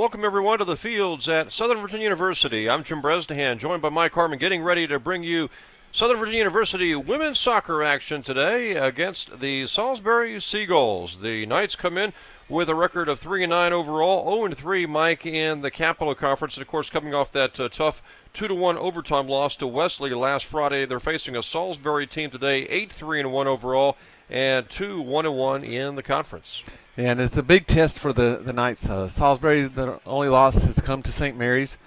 Welcome, everyone, to the fields at Southern Virginia University. I'm Jim Bresnahan, joined by Mike Harmon, getting ready to bring you Southern Virginia University women's soccer action today against the Salisbury Seagulls. The Knights come in with a record of 3-9 overall, 0-3, Mike, in the Capital Conference. And, of course, coming off that tough 2-1 overtime loss to Wesley last Friday, they're facing a Salisbury team today, 8-3-1 overall, and 2-1-1 in the conference. And it's a big test for the Knights. Salisbury, the only loss has come to St. Mary's.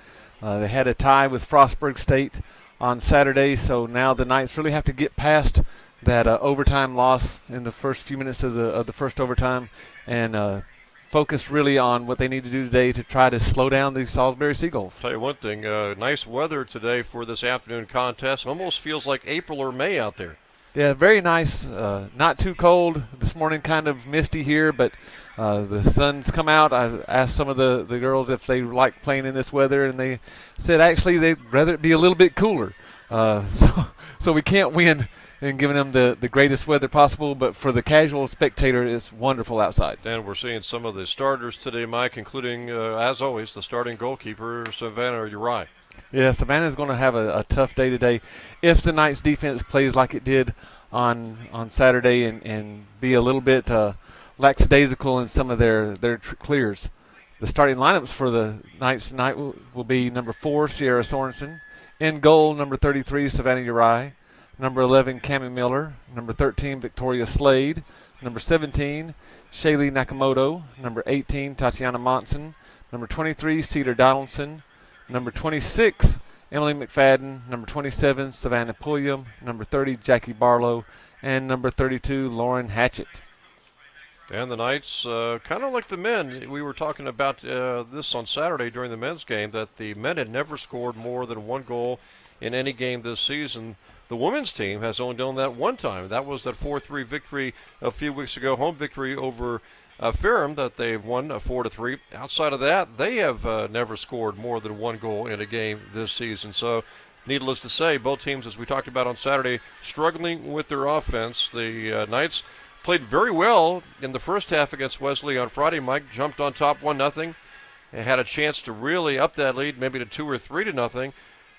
They had a tie with Frostburg State on Saturday, so now the Knights really have to get past that overtime loss in the first few minutes of the first overtime and focus really on what they need to do today to try to slow down the Salisbury Seagulls. Tell you one thing, nice weather today for this afternoon contest. Almost feels like April or May out there. Yeah, very nice. Not too cold. This morning kind of misty here, but the sun's come out. I asked some of the girls if they like playing in this weather, and they said actually they'd rather it be a little bit cooler. So we can't win in giving them the greatest weather possible, but for the casual spectator, it's wonderful outside. And we're seeing some of the starters today, Mike, including, as always, the starting goalkeeper, Savannah Uri. Yeah, Savannah's going to have a tough day today if the Knights defense plays like it did on Saturday and be a little bit lackadaisical in some of their clears. The starting lineups for the Knights tonight will be number 4, Sierra Sorensen. In goal, number 33, Savannah Uri. Number 11, Cami Miller. Number 13, Victoria Slade. Number 17, Shaylee Nakamoto. Number 18, Tatiana Monson. Number 23, Cedar Donaldson. Number 26, Emily McFadden. Number 27, Savannah Pulliam. Number 30, Jackie Barlow. And number 32, Lauren Hatchett. And the Knights, kind of like the men, we were talking about this on Saturday during the men's game, that the men had never scored more than one goal in any game this season. The women's team has only done that one time. That was that 4-3 victory a few weeks ago, home victory over Ferrum that they've won 4-3. Outside of that, they have never scored more than one goal in a game this season. So, needless to say, both teams, as we talked about on Saturday, struggling with their offense. The Knights played very well in the first half against Wesley on Friday. Mike jumped on top 1-0 and had a chance to really up that lead, maybe to 2 or 3-0.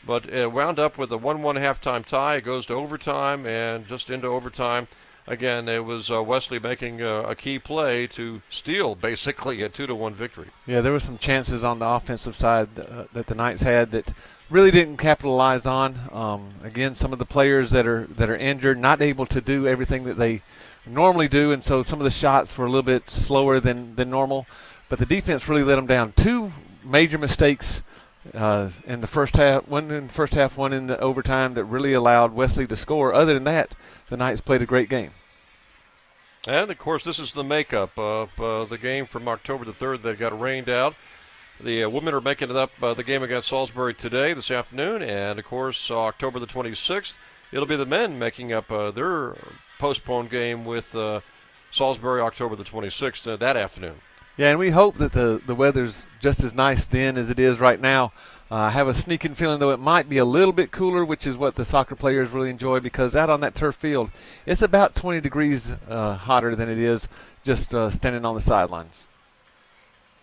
But it wound up with a 1-1 halftime tie. It goes to overtime, and just into overtime, again, it was Wesley making a key play to steal basically a 2-1 victory. Yeah, there were some chances on the offensive side that the Knights had that really didn't capitalize on. Again, some of the players that are injured, not able to do everything that they normally do, and so some of the shots were a little bit slower than normal. But the defense really let them down. 2 major mistakes in the first half, one in the first half, one in the overtime, that really allowed Wesley to score. Other than that, the Knights played a great game. And, of course, this is the makeup of the game from October the 3rd that got rained out. The women are making it up the game against Salisbury today, this afternoon. And, of course, October the 26th, it'll be the men making up their postponed game with Salisbury October the 26th that afternoon. Yeah, and we hope that the weather's just as nice then as it is right now. I have a sneaking feeling, though, it might be a little bit cooler, which is what the soccer players really enjoy, because out on that turf field, it's about 20 degrees hotter than it is just standing on the sidelines.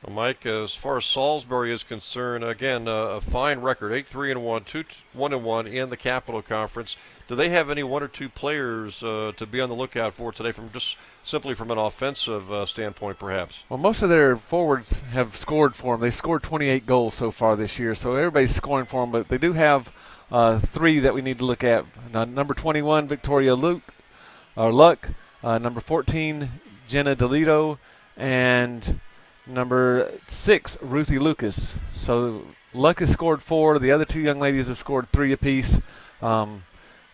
Well, Mike, as far as Salisbury is concerned, again, a fine record, 8-3-1, 2-1-1 in the Capital Conference. Do they have any 1 or 2 players to be on the lookout for today, from just simply from an offensive standpoint, perhaps? Well, most of their forwards have scored for them. They've scored 28 goals so far this year, so everybody's scoring for them. But they do have 3 that we need to look at. Number 21, Victoria Luck. Number 14, Jenna DeLito. And number 6, Ruthie Lucas. So Luck has scored 4. The other 2 young ladies have scored 3 apiece.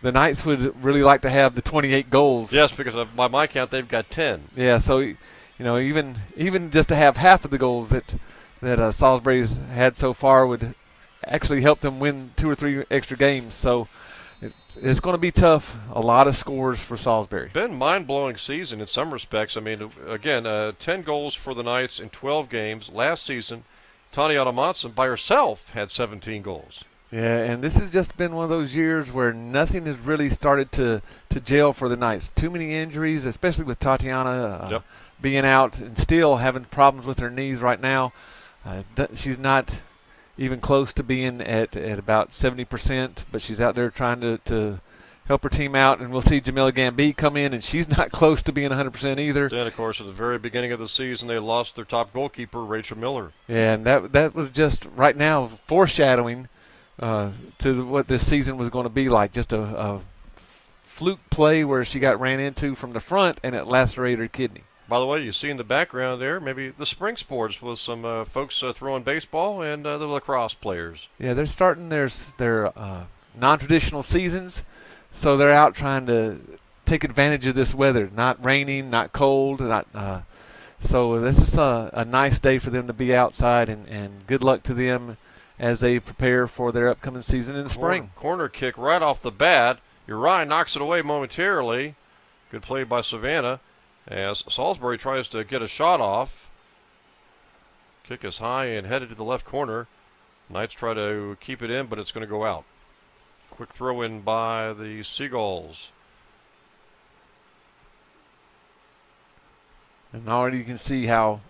The Knights would really like to have the 28 goals. Yes, because by my count, they've got 10. Yeah, so even just to have half of the goals that Salisbury's had so far would actually help them win 2 or 3 extra games. So it's going to be tough. A lot of scores for Salisbury. Been mind-blowing season in some respects. I mean, again, 10 goals for the Knights in 12 games. Last season, Tatiana Monson by herself had 17 goals. Yeah, and this has just been one of those years where nothing has really started to gel for the Knights. Too many injuries, especially with Tatiana being out and still having problems with her knees right now. She's not even close to being at about 70%, but she's out there trying to help her team out. And we'll see Jamila Gambee come in, and she's not close to being 100% either. Then, of course, at the very beginning of the season, they lost their top goalkeeper, Rachel Miller. Yeah, and that was just right now foreshadowing to what this season was going to be like. Just a fluke play where she got ran into from the front, and it lacerated her kidney. By the way, you see in the background there, maybe the spring sports with some folks throwing baseball and the lacrosse players. Yeah, they're starting their non-traditional seasons, so they're out trying to take advantage of this weather. Not raining, not cold, so this is a nice day for them to be outside, and good luck to them as they prepare for their upcoming season in the spring. Corner kick right off the bat. Uri knocks it away momentarily. Good play by Savannah as Salisbury tries to get a shot off. Kick is high and headed to the left corner. Knights try to keep it in, but it's going to go out. Quick throw in by the Seagulls. And already you can see how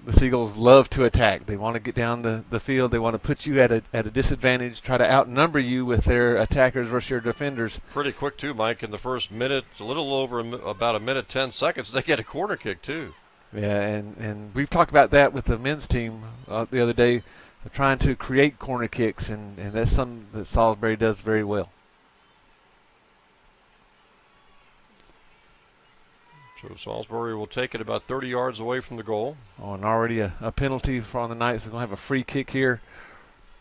the Seagulls love to attack. They want to get down the field. They want to put you at a disadvantage, try to outnumber you with their attackers versus your defenders. Pretty quick, too, Mike. In the first minute, a little over about a minute, 10 seconds, they get a corner kick, too. Yeah, and we've talked about that with the men's team the other day, trying to create corner kicks, and that's something that Salisbury does very well. So Salisbury will take it about 30 yards away from the goal. Oh, and already a penalty for on the Knights. We're going to have a free kick here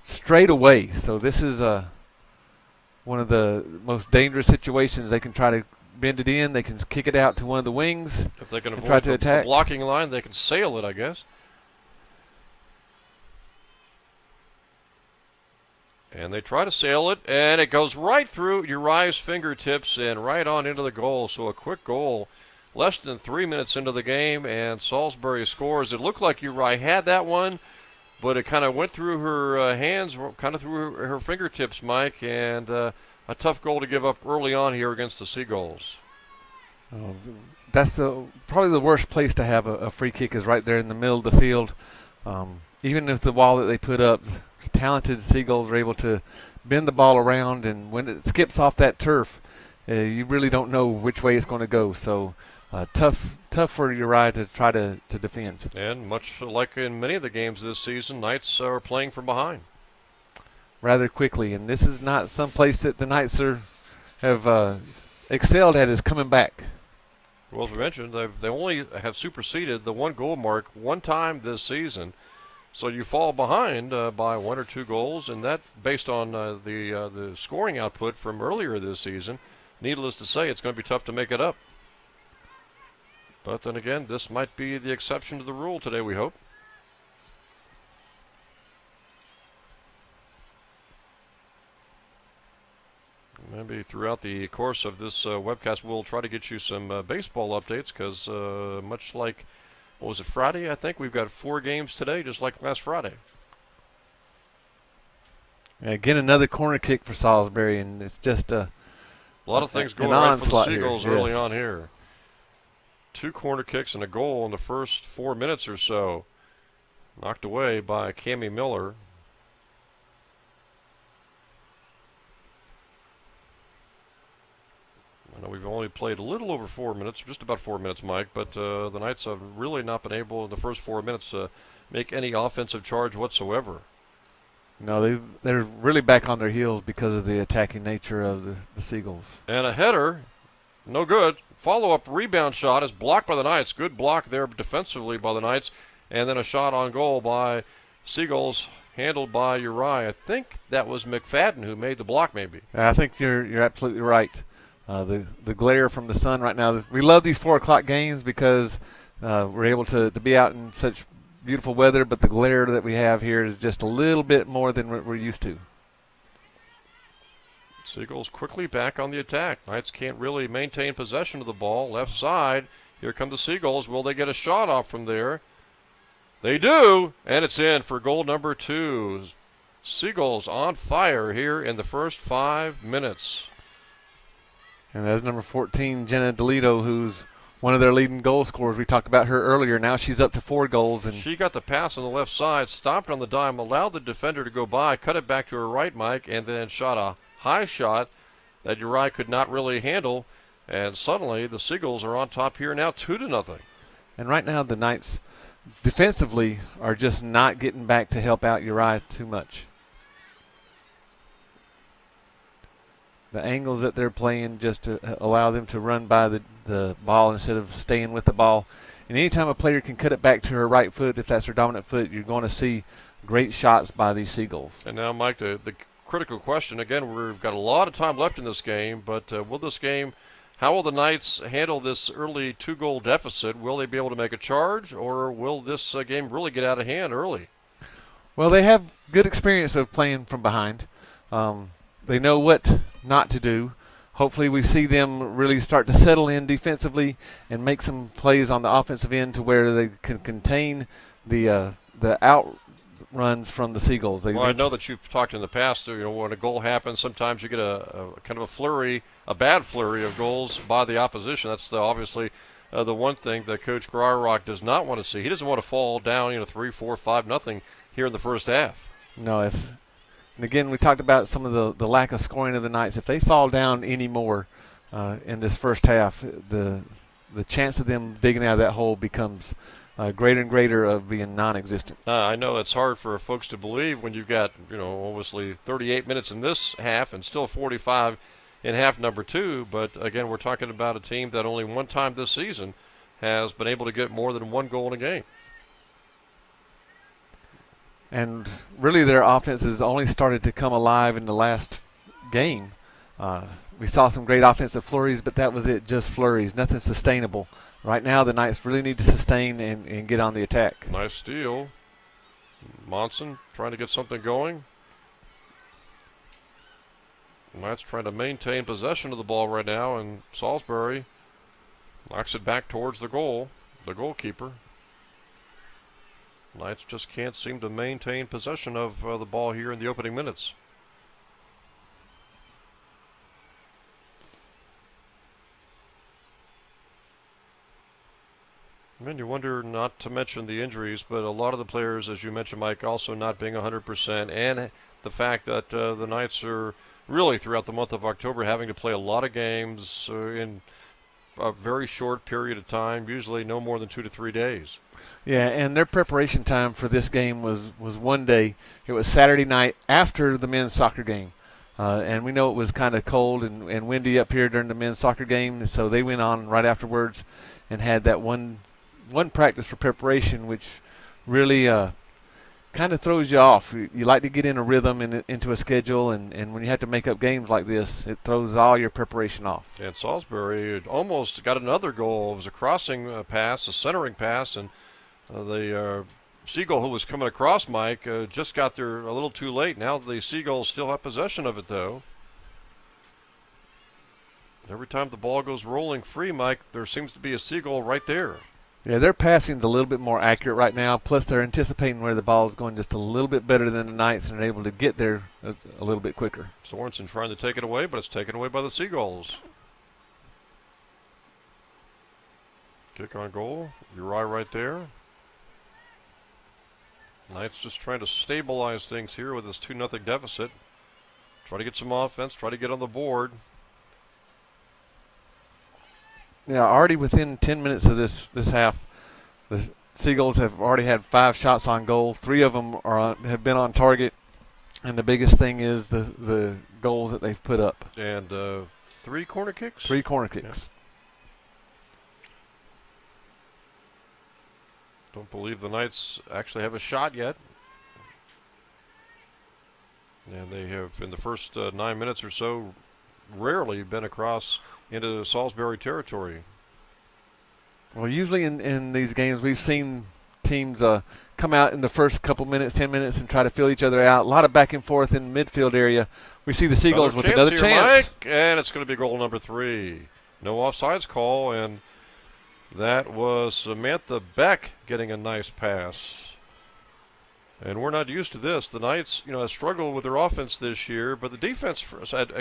straight away. So this is one of the most dangerous situations. They can try to bend it in. They can kick it out to one of the wings. If they can avoid try to attack. The blocking line, they can sail it, I guess. And they try to sail it, and it goes right through Uriah's fingertips and right on into the goal. So a quick goal. Less than 3 minutes into the game, and Salisbury scores. It looked like Uriah had that one, but it kind of went through her hands, kind of through her fingertips, Mike, and a tough goal to give up early on here against the Seagulls. Oh, that's probably the worst place to have a free kick is right there in the middle of the field. Even if the wall that they put up, talented Seagulls are able to bend the ball around, and when it skips off that turf, you really don't know which way it's going to go. So tough for Uriah to try to defend. And much like in many of the games this season, Knights are playing from behind rather quickly, and this is not some place that the Knights have excelled at is coming back. Well, as we mentioned, they only have superseded the 1-goal mark one time this season. So you fall behind by 1 or 2 goals, and that based on the scoring output from earlier this season. Needless to say, it's going to be tough to make it up. But then again, this might be the exception to the rule today, we hope. Maybe throughout the course of this webcast, we'll try to get you some baseball updates because much like, what was it, Friday, I think? We've got 4 games today, just like last Friday. Again, another corner kick for Salisbury, and it's just a lot of things going right for the Seagulls early on here. 2 corner kicks and a goal in the first 4 minutes or so. Knocked away by Cammie Miller. I know we've only played a little over 4 minutes, just about 4 minutes, Mike, but the Knights have really not been able in the first 4 minutes to make any offensive charge whatsoever. No, they're really back on their heels because of the attacking nature of the Seagulls. And a header, no good. Follow-up rebound shot is blocked by the Knights. Good block there defensively by the Knights. And then a shot on goal by Seagulls, handled by Uriah. I think that was McFadden who made the block, maybe. I think you're absolutely right. The glare from the sun right now. We love these 4 o'clock games because we're able to be out in such beautiful weather, but the glare that we have here is just a little bit more than we're used to. Seagulls quickly back on the attack. Knights can't really maintain possession of the ball. Left side, here come the Seagulls. Will they get a shot off from there? They do, and it's in for goal number 2. Seagulls on fire here in the first 5 minutes. And that's number 14, Jenna DeLito, who's one of their leading goal scorers. We talked about her earlier. Now she's up to 4 goals. And she got the pass on the left side, stopped on the dime, allowed the defender to go by, cut it back to her right, Mike, and then shot a high shot that Uri could not really handle. And suddenly the Seagulls are on top here now 2-0. And right now the Knights defensively are just not getting back to help out Uri too much. The angles that they're playing just to allow them to run by the ball instead of staying with the ball. And anytime a player can cut it back to her right foot, if that's her dominant foot, you're going to see great shots by these Seagulls. And now, Mike, the critical question, again, we've got a lot of time left in this game, but how will the Knights handle this early 2-goal deficit? Will they be able to make a charge, or will this game really get out of hand early? Well, they have good experience of playing from behind. They know what not to do. Hopefully we see them really start to settle in defensively and make some plays on the offensive end to where they can contain the outruns from the Seagulls. Well, I know that you've talked in the past, when a goal happens, sometimes you get a kind of a flurry, a bad flurry of goals by the opposition. That's obviously the one thing that Coach Graurock does not want to see. He doesn't want to fall down, 3-4-5-0 here in the first half. No, and again, we talked about some of the lack of scoring of the Knights. If they fall down any more in this first half, the chance of them digging out of that hole becomes greater and greater of being non-existent. I know that's hard for folks to believe when you've got, obviously 38 minutes in this half and still 45 in half number 2. But, again, we're talking about a team that only one time this season has been able to get more than 1 goal in a game. And really their offense has only started to come alive in the last game. We saw some great offensive flurries, but that was it, just flurries, nothing sustainable. Right now the Knights really need to sustain and get on the attack. Nice steal. Monson trying to get something going. Knights trying to maintain possession of the ball right now, and Salisbury knocks it back towards the goalkeeper. Knights just can't seem to maintain possession of the ball here in the opening minutes. And you wonder, not to mention the injuries, but a lot of the players, as you mentioned, Mike, also not being 100%, and the fact that the Knights are really throughout the month of October having to play a lot of games in a very short period of time, usually no more than 2 to 3 days. Yeah, and their preparation time for this game was one day. It was Saturday night after the men's soccer game. And we know it was kind of cold and windy up here during the men's soccer game, so they went on right afterwards and had that one practice for preparation, which really kind of throws you off. You like to get in a rhythm and into a schedule, and when you have to make up games like this, it throws all your preparation off. And Salisbury almost got another goal. It was a crossing pass, a centering pass, and the Seagull, who was coming across, Mike, just got there a little too late. Now the Seagulls still have possession of it, though. Every time the ball goes rolling free, Mike, there seems to be a Seagull right there. Yeah, their passing's a little bit more accurate right now, plus they're anticipating where the ball is going just a little bit better than the Knights and are able to get there a little bit quicker. Sorensen trying to take it away, but it's taken away by the Seagulls. Kick on goal. Uri right there. Knights just trying to stabilize things here with this 2-0 deficit. Try to get some offense, try to get on the board. Yeah, already within 10 minutes of this half, the Seagulls have already had 5 shots on goal. 3 of them have been on target, and the biggest thing is the goals that they've put up. And 3 corner kicks? 3 corner kicks. Yeah. Don't believe the Knights actually have a shot yet. And they have, in the first 9 minutes or so, rarely been across into Salisbury territory. Well, usually in these games, we've seen teams come out in the first couple minutes, 10 minutes, and try to fill each other out. A lot of back and forth in the midfield area. We see the Seagulls with another chance. Mike, and it's going to be goal number 3. No offsides call, and that was Samantha Beck getting a nice pass. And we're not used to this. The Knights, have struggled with their offense this year, but the defense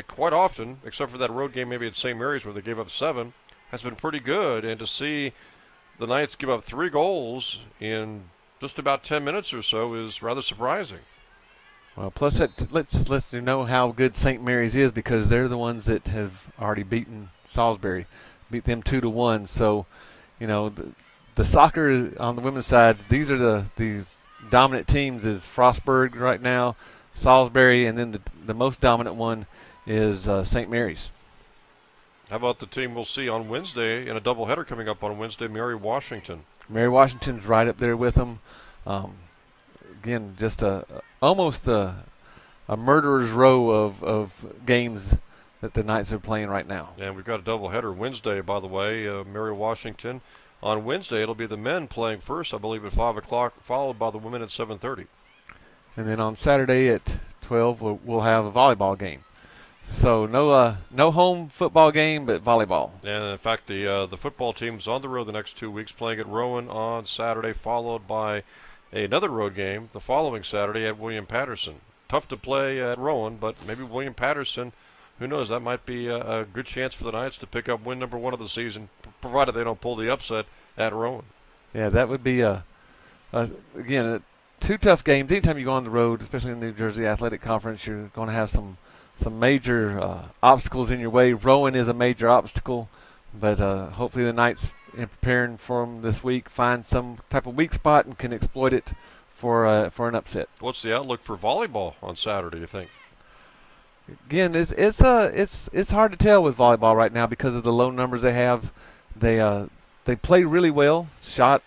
quite often, except for that road game maybe at St. Mary's where they gave up 7, has been pretty good, and to see the Knights give up 3 goals in just about 10 minutes or so is rather surprising. Well, plus that lets you know how good St. Mary's is, because they're the ones that have already beaten Salisbury, beat them 2-1. So, the soccer on the women's side, these are the dominant teams is Frostburg right now, Salisbury, and then the most dominant one is St. Mary's. How about the team we'll see on Wednesday in a doubleheader coming up on Wednesday, Mary Washington? Mary Washington's right up there with them. Again, just almost a murderer's row of games that the Knights are playing right now. And we've got a doubleheader Wednesday, by the way. Mary Washington. On Wednesday, it'll be the men playing first, I believe, at 5 o'clock, followed by the women at 7:30. And then on Saturday at 12, we'll have a volleyball game. So no home football game, but volleyball. And in fact, the football team's on the road the next 2 weeks, playing at Rowan on Saturday, followed by another road game the following Saturday at William Patterson. Tough to play at Rowan, but maybe William Patterson, who knows, that might be a good chance for the Knights to pick up win number 1 of the season, provided they don't pull the upset at Rowan. Yeah, that would be, again, 2 tough games. Anytime you go on the road, especially in the New Jersey Athletic Conference, you're going to have some major obstacles in your way. Rowan is a major obstacle, but hopefully the Knights, in preparing for them this week, find some type of weak spot and can exploit it for an upset. What's the outlook for volleyball on Saturday, you think? Again, it's hard to tell with volleyball right now because of the low numbers they have. They play really well. Shot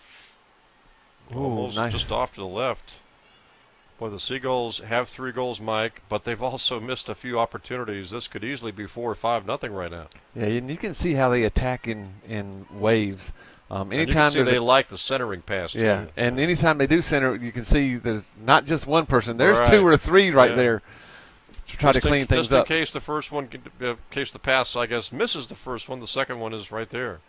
almost nice. Just off to the left. Boy, the Seagulls have 3 goals, Mike, but they've also missed a few opportunities. This could easily be 4 or 5-0 right now. Yeah, and you can see how they attack in waves. Anytime you can see they like the centering pass. Yeah, too. and anytime they do center, you can see there's not just one person. There's right. 2 or 3 right there to try just to clean things just up. In case the first one, in case the pass, I guess, misses the first one, the second one is right there.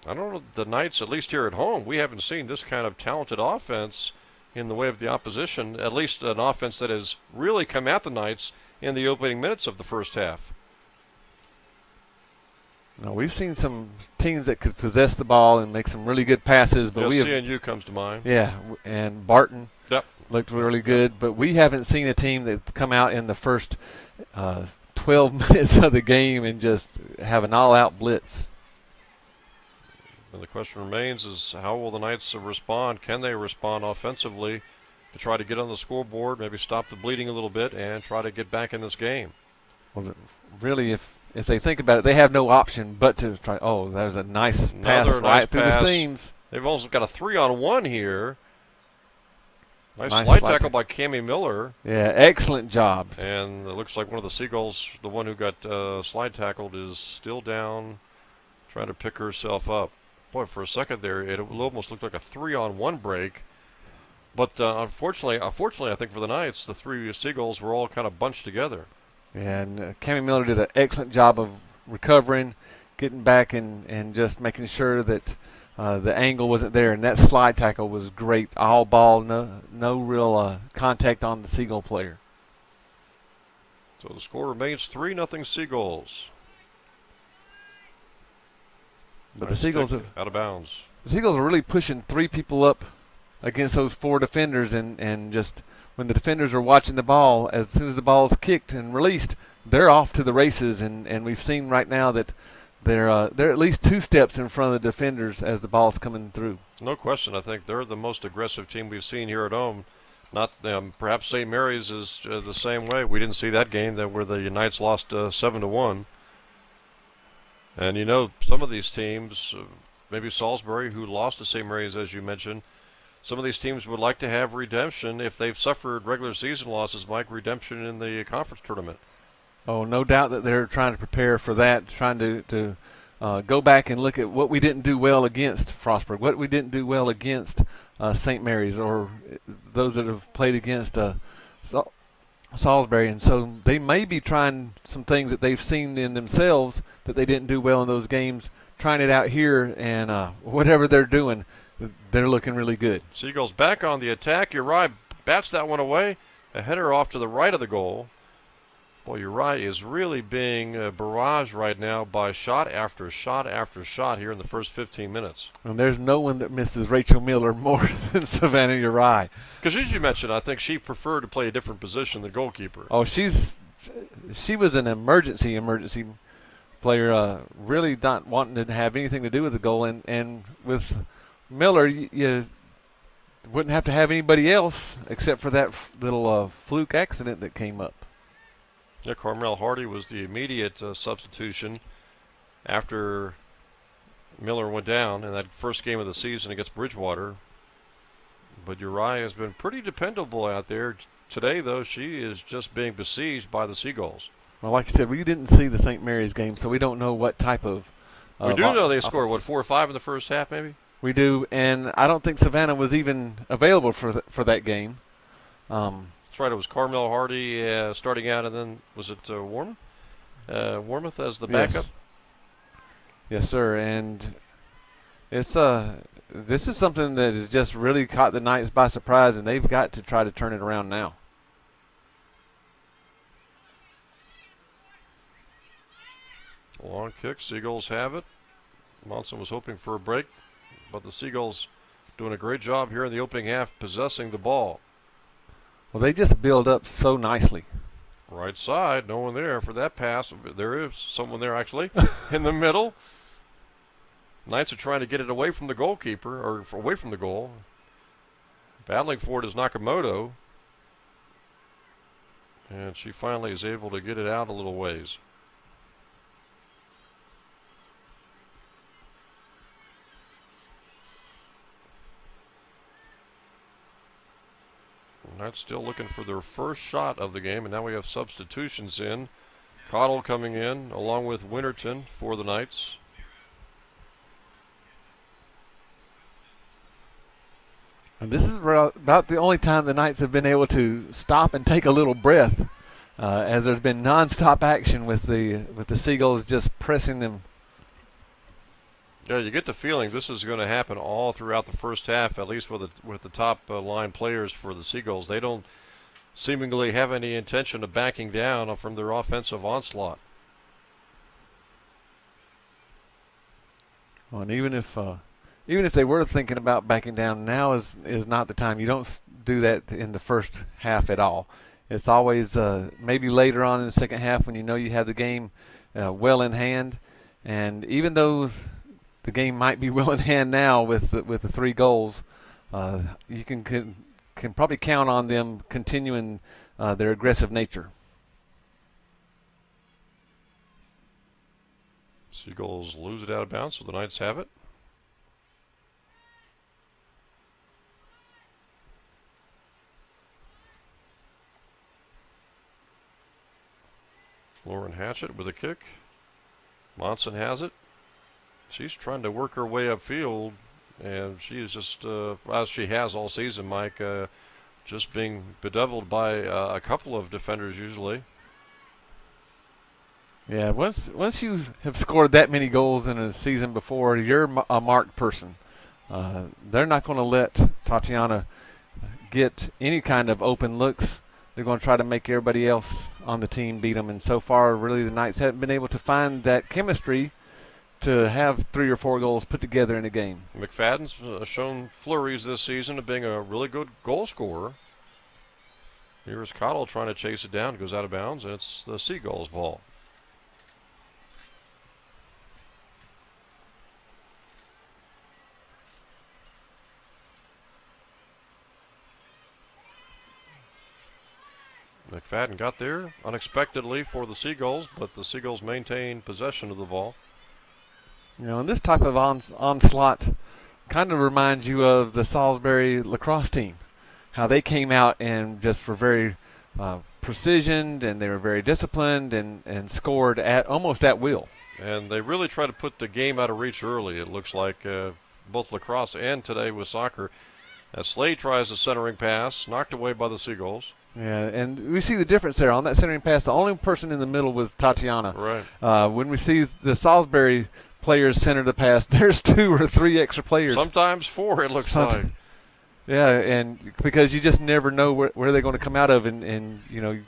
I don't know, the Knights, at least here at home, we haven't seen this kind of talented offense in the way of the opposition, at least an offense that has really come at the Knights in the opening minutes of the first half. No, we've seen some teams that could possess the ball and make some really good passes, but CNU comes to mind. Yeah, and Barton Yep. looked really good, but we haven't seen a team that's come out in the first 12 minutes of the game and just have an all-out blitz. And the question remains is how will the Knights respond? Can they respond offensively to try to get on the scoreboard, maybe stop the bleeding a little bit, and try to get back in this game? Well, really, if they think about it, they have no option but to try. Oh, there's a nice pass right through the seams. They've also got a 3-on-1 here. Nice slide tackle by Cammie Miller. Yeah, excellent job. And it looks like one of the Seagulls, the one who got slide tackled, is still down, trying to pick herself up. Boy, for a second there, it almost looked like a 3-on-1 break. But unfortunately, I think for the Knights, the 3 Seagulls were all kind of bunched together. And Cammie Miller did an excellent job of recovering, getting back, and just making sure that the angle wasn't there. And that slide tackle was great. All ball, no real contact on the Seagull player. So the score remains 3-0 Seagulls. But nice the Seagulls out of bounds. The Seagulls are really pushing 3 people up against those 4 defenders, and just when the defenders are watching the ball, as soon as the ball is kicked and released, they're off to the races. And we've seen right now that they're at least 2 steps in front of the defenders as the ball's coming through. No question. I think they're the most aggressive team we've seen here at home. Not perhaps St. Mary's is the same way. We didn't see that game where the Knights lost 7-1. And you know, some of these teams, maybe Salisbury, who lost to St. Mary's, as you mentioned, some of these teams would like to have redemption if they've suffered regular season losses, Mike, redemption in the conference tournament. Oh, no doubt that they're trying to prepare for that, trying to go back and look at what we didn't do well against Frostburg, what we didn't do well against St. Mary's, or those that have played against Salisbury. And so they may be trying some things that they've seen in themselves that they didn't do well in those games, trying it out here, and whatever they're doing, they're looking really good. Seagulls back on the attack. Uri bats that one away. A header off to the right of the goal. Well, Uriah is really being barraged right now by shot after shot after shot here in the first 15 minutes. And there's no one that misses Rachel Miller more than Savannah Uriah. Because as you mentioned, I think she preferred to play a different position than goalkeeper. Oh, she was an emergency player, really not wanting to have anything to do with the goal. And with Miller, you wouldn't have to have anybody else except for that little fluke accident that came up. Yeah, Carmel Hardy was the immediate substitution after Miller went down in that first game of the season against Bridgewater. But Uriah has been pretty dependable out there. Today, though, she is just being besieged by the Seagulls. Well, like I said, we didn't see the St. Mary's game, so we don't know what type of. We do know they scored, 4 or 5 in the first half, maybe? We do, and I don't think Savannah was even available for that game. That's right. It was Carmel Hardy starting out, and then was it Warmouth? Warmouth as the backup. Yes, sir. And it's this is something that has just really caught the Knights by surprise, and they've got to try to turn it around now. Long kick. Seagulls have it. Monson was hoping for a break, but the Seagulls doing a great job here in the opening half possessing the ball. Well, they just build up so nicely. Right side, no one there for that pass. There is someone there actually in the middle. Knights are trying to get it away from the goalkeeper, or away from the goal. Battling for it is Nakamoto. And she finally is able to get it out a little ways. Knights still looking for their first shot of the game, and now we have substitutions in. Cottle coming in along with Winterton for the Knights. And this is about the only time the Knights have been able to stop and take a little breath, as there's been nonstop action with the Seagulls just pressing them. Yeah, you get the feeling this is going to happen all throughout the first half, at least with the top line players for the Seagulls. They don't seemingly have any intention of backing down from their offensive onslaught. Well, and even if they were thinking about backing down, now is not the time. You don't do that in the first half at all. It's always maybe later on in the second half when you know you have the game well in hand. And even though the game might be well in hand now with the 3 goals, you can probably count on them continuing their aggressive nature. Seagulls lose it out of bounds, so the Knights have it. Lauren Hatchett with a kick. Monson has it. She's trying to work her way upfield, and she is just, as she has all season, Mike, just being bedeviled by a couple of defenders usually. Yeah, once you have scored that many goals in a season before, you're a marked person. They're not going to let Tatiana get any kind of open looks. They're going to try to make everybody else on the team beat them, and so far, really, the Knights haven't been able to find that chemistry to have 3 or 4 goals put together in a game. McFadden's shown flurries this season of being a really good goal scorer. Here's Cottle trying to chase it down. It goes out of bounds, and it's the Seagulls' ball. McFadden got there unexpectedly for the Seagulls, but the Seagulls maintain possession of the ball. You know, and this type of onslaught kind of reminds you of the Salisbury lacrosse team, how they came out and just were very precisioned, and they were very disciplined and scored almost at will. And they really try to put the game out of reach early, it looks like, both lacrosse and today with soccer. As Slade tries a centering pass, knocked away by the Seagulls. Yeah, and we see the difference there. On that centering pass, the only person in the middle was Tatiana. Right. When we see the Salisbury players center the pass, there's 2 or 3 extra players. Sometimes 4, it looks like. Yeah, and because you just never know where they're going to come out of, and you know,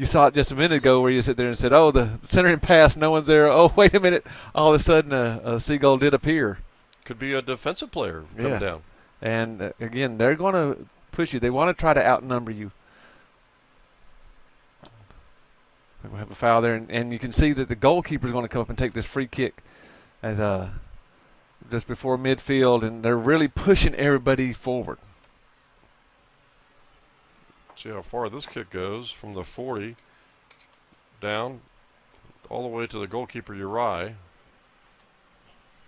you saw it just a minute ago where you sit there and said, oh, the centering pass, no one's there. Oh, wait a minute. All of a sudden a seagull did appear. Could be a defensive player coming down. And, again, they're going to push you. They want to try to outnumber you. We have a foul there, and you can see that the goalkeeper is going to come up and take this free kick as just before midfield, and they're really pushing everybody forward. See how far this kick goes from the 40 down all the way to the goalkeeper Uri.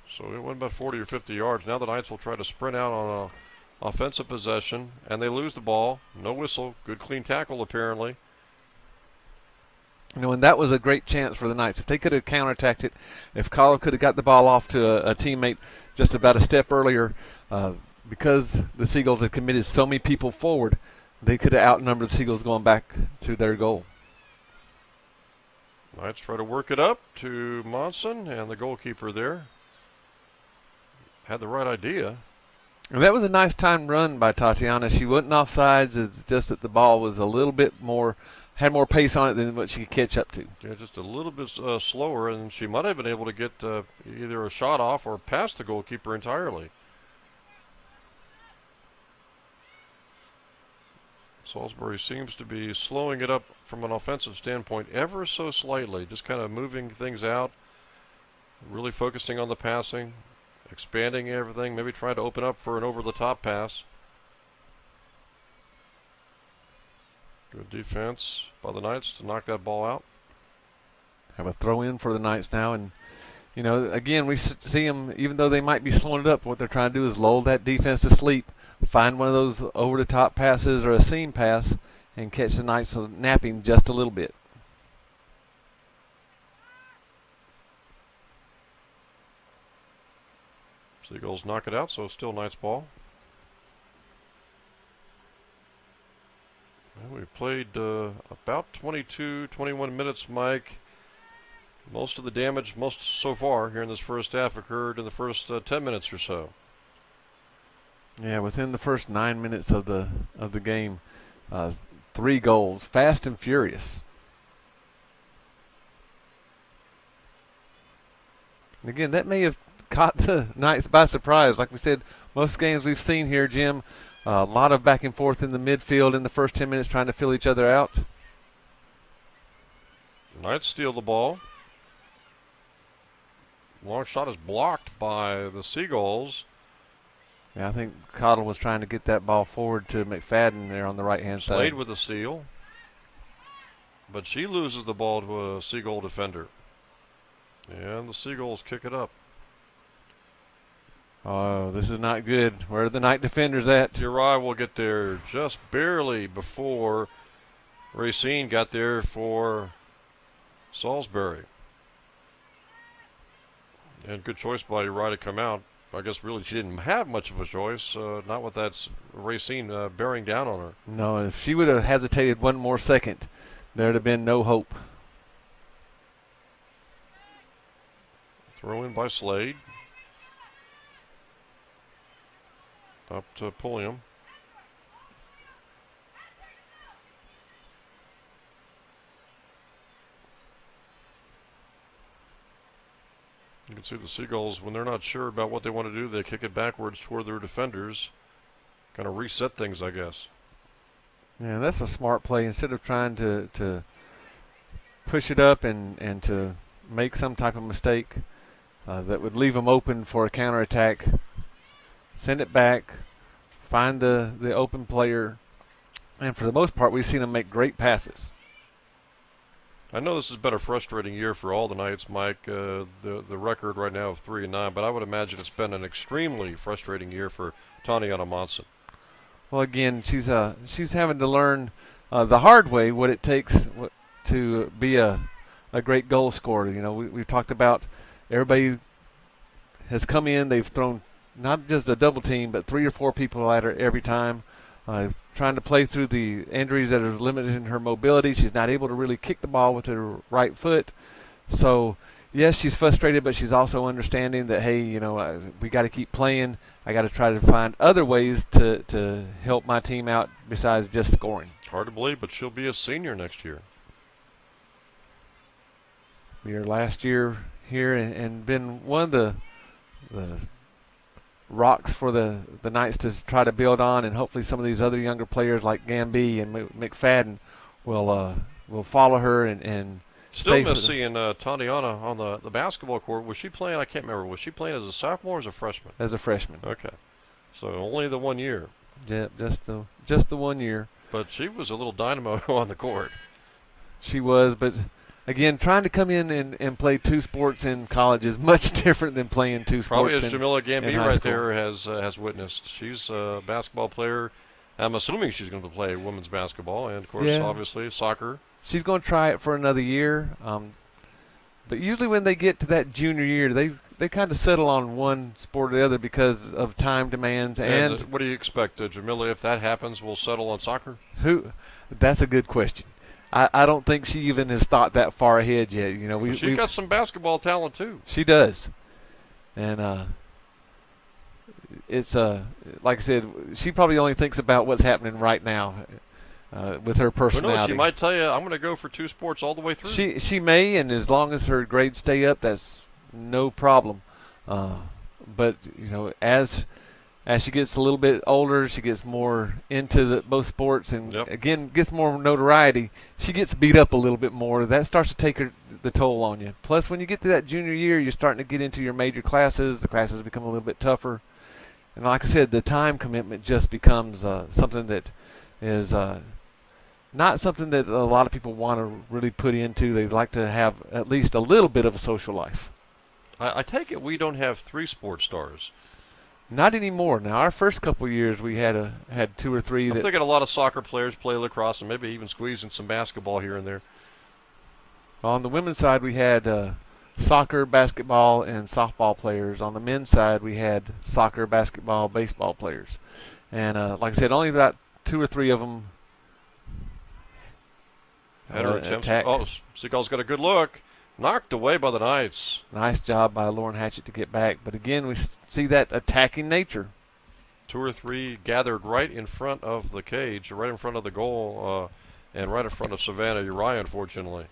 So it went about 40 or 50 yards. Now the Knights will try to sprint out on a offensive possession, and they lose the ball. No whistle. Good clean tackle apparently. You know, and that was a great chance for the Knights. If they could have counterattacked it, if Collar could have got the ball off to a teammate just about a step earlier, because the Seagulls had committed so many people forward, they could have outnumbered the Seagulls going back to their goal. Knights try to work it up to Monson, and the goalkeeper there had the right idea. And that was a nice timed run by Tatiana. She wasn't offsides. It's just that the ball was a little bit more, had more pace on it than what she could catch up to. Yeah, just a little bit slower, and she might have been able to get either a shot off or past the goalkeeper entirely. Salisbury seems to be slowing it up from an offensive standpoint ever so slightly, just kind of moving things out, really focusing on the passing, expanding everything, maybe trying to open up for an over-the-top pass. Good defense by the Knights to knock that ball out. Have a throw in for the Knights now, and you know, again, we see them, even though they might be slowing it up, what they're trying to do is lull that defense to sleep, find one of those over-the-top passes or a seam pass, and catch the Knights napping just a little bit. Seagulls knock it out, so it's still Knights ball. Well, we played about 22, 21 minutes, Mike. Most of the damage, most so far here in this first half, occurred in the first 10 minutes or so. Yeah, within the first 9 minutes of the game, 3 goals, fast and furious. And again, that may have caught the Knights by surprise. Like we said, most games we've seen here, Jim, a lot of back and forth in the midfield in the first 10 minutes trying to fill each other out. Knights steal the ball. Long shot is blocked by the Seagulls. Yeah, I think Cottle was trying to get that ball forward to McFadden there on the right-hand side. Slade with the steal. But she loses the ball to a Seagull defender. And the Seagulls kick it up. Oh, this is not good. Where are the Knight defenders at? Uri will get there just barely before Racine got there for Salisbury. And good choice by Uri to come out. I guess really she didn't have much of a choice, not with that Racine bearing down on her. No, if she would have hesitated one more second, there'd have been no hope. Throw in by Slade. Up to Pulliam. You can see the Seagulls, when they're not sure about what they want to do, they kick it backwards toward their defenders. Kind of reset things, I guess. Yeah, that's a smart play. Instead of trying to push it up and to make some type of mistake that would leave them open for a counterattack, send it back, find the open player, and for the most part, we've seen them make great passes. I know this has been a frustrating year for all the Knights, Mike. The record right now of 3-9, but I would imagine it's been an extremely frustrating year for Tatiana Monson. Well, again, she's having to learn the hard way what it takes to be a great goal scorer. You know, we've talked about everybody has come in. They've thrown not just a double team, but 3 or 4 people at her every time. Trying to play through the injuries that are limiting her mobility. She's not able to really kick the ball with her right foot. So, yes, she's frustrated, but she's also understanding that, hey, you know, we got to keep playing. I got to try to find other ways to help my team out besides just scoring. Hard to believe, but she'll be a senior next year. Your last year here and been one of the rocks for the Knights to try to build on, and hopefully some of these other younger players like Gamby and McFadden will follow her and Still stay miss seeing Tatiana on the basketball court. Was she playing? I can't remember. Was she playing as a sophomore or as a freshman? as a freshman. Okay. So only the 1 year. Yeah, just the 1 year. But she was a little dynamo on the court. She was, but again, trying to come in and play two sports in college is much different than playing two Probably sports as Jamila Gamby high right school. there has witnessed. She's a basketball player. I'm assuming she's going to play women's basketball and, of course, Yeah. obviously soccer. She's going to try it for another year. But usually when they get to that junior year, they kind of settle on one sport or the other because of time demands. And what do you expect, Jamila, if that happens, will settle on soccer? That's a good question. I don't think she even has thought that far ahead yet. You know, She's got some basketball talent, too. She does. And it's like I said, she probably only thinks about what's happening right now with her Who personality. knows? She might tell you, I'm going to go for two sports all the way through. She may, and as long as her grades stay up, that's no problem. But you know, as she gets a little bit older, she gets more into both sports, and again gets more notoriety. She gets beat up a little bit more. That starts to take the toll on you. Plus, when you get to that junior year, you're starting to get into your major classes. The classes become a little bit tougher, and like I said, the time commitment just becomes something that is not something that a lot of people want to really put into. They like to have at least a little bit of a social life. I take it we don't have three sports stars. Not anymore. Now, our first couple of years, we had two or three. I'm thinking a lot of soccer players play lacrosse and maybe even squeezing some basketball here and there. On the women's side, we had soccer, basketball, and softball players. On the men's side, we had soccer, basketball, baseball players. And like I said, only about two or three of them had her attempts. attacked. Oh, Seagull's got a good look. Knocked away by the Knights. Nice job by Lauren Hatchett to get back. But again, we see that attacking nature. Two or three gathered right in front of the cage, right in front of the goal, and right in front of Savannah Uriah, unfortunately.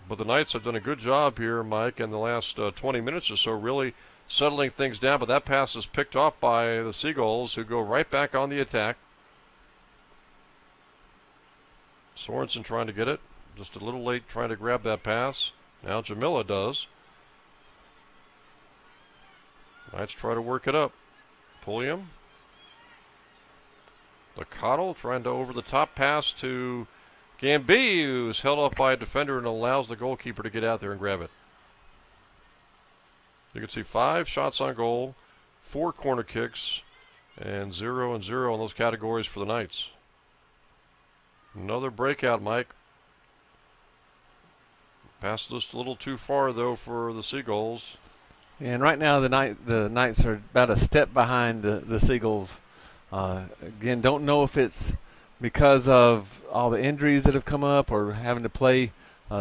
But the Knights have done a good job here, Mike, in the last 20 minutes or so, really settling things down. But that pass is picked off by the Seagulls, who go right back on the attack. Sorensen trying to get it. Just a little late trying to grab that pass. Now Jamila does. Knights try to work it up. Pulliam. The Cottle trying to over the top pass to Gamby, who's held off by a defender and allows the goalkeeper to get out there and grab it. You can see 5 shots on goal, 4 corner kicks, and 0 and 0 in those categories for the Knights. Another breakout, Mike. Passed just a little too far, though, for the Seagulls. And right now, the Knights are about a step behind the Seagulls. Again, don't know if it's because of all the injuries that have come up or having to play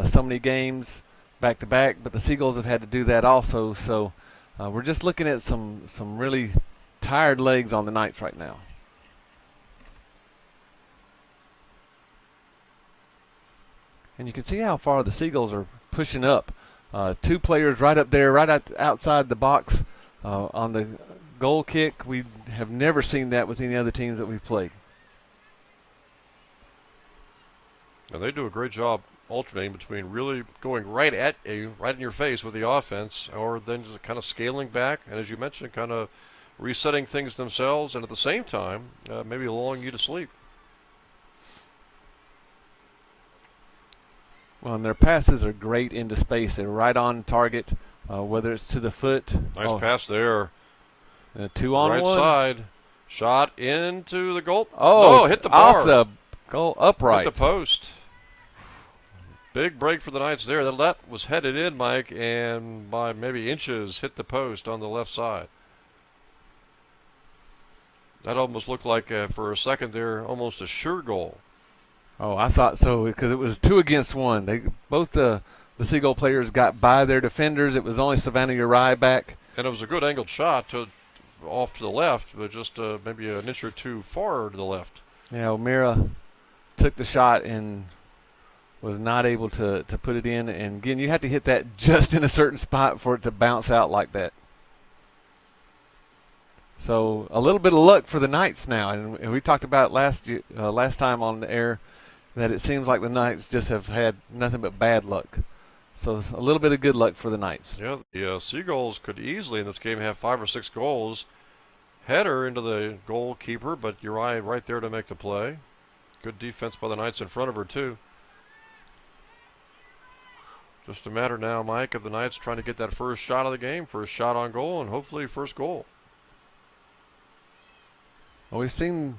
so many games back to back, but the Seagulls have had to do that also. So we're just looking at some really tired legs on the Knights right now. And you can see how far the Seagulls are pushing up. 2 players right up there, right outside the box on the goal kick. We have never seen that with any other teams that we've played. And they do a great job alternating between really going right at you, right in your face with the offense, or then just kind of scaling back, and as you mentioned, kind of resetting things themselves, and at the same time, maybe lulling you to sleep. Well, and their passes are great into space. They're right on target, whether it's to the foot. Nice pass there. 2-on-1. Right side. Shot into the goal. Oh, no, hit the bar. Off the goal, upright. Hit the post. Big break for the Knights there. That was headed in, Mike, and by maybe inches hit the post on the left side. That almost looked like, for a second there, almost a sure goal. Oh, I thought so because it was 2 against 1. Both the Seagull players got by their defenders. It was only Savannah Uriah back. And it was a good angled shot off to the left, but just maybe an inch or two far to the left. Yeah, O'Meara took the shot and was not able to put it in. And again, you have to hit that just in a certain spot for it to bounce out like that. So a little bit of luck for the Knights now, and we talked about last time on the air that it seems like the Knights just have had nothing but bad luck. So a little bit of good luck for the Knights. Yeah, the Seagulls could easily in this game have 5 or 6 goals. Header into the goalkeeper, but Uri right there to make the play. Good defense by the Knights in front of her too. Just a matter now, Mike, of the Knights trying to get that first shot of the game, first shot on goal, and hopefully first goal. Well, we've seen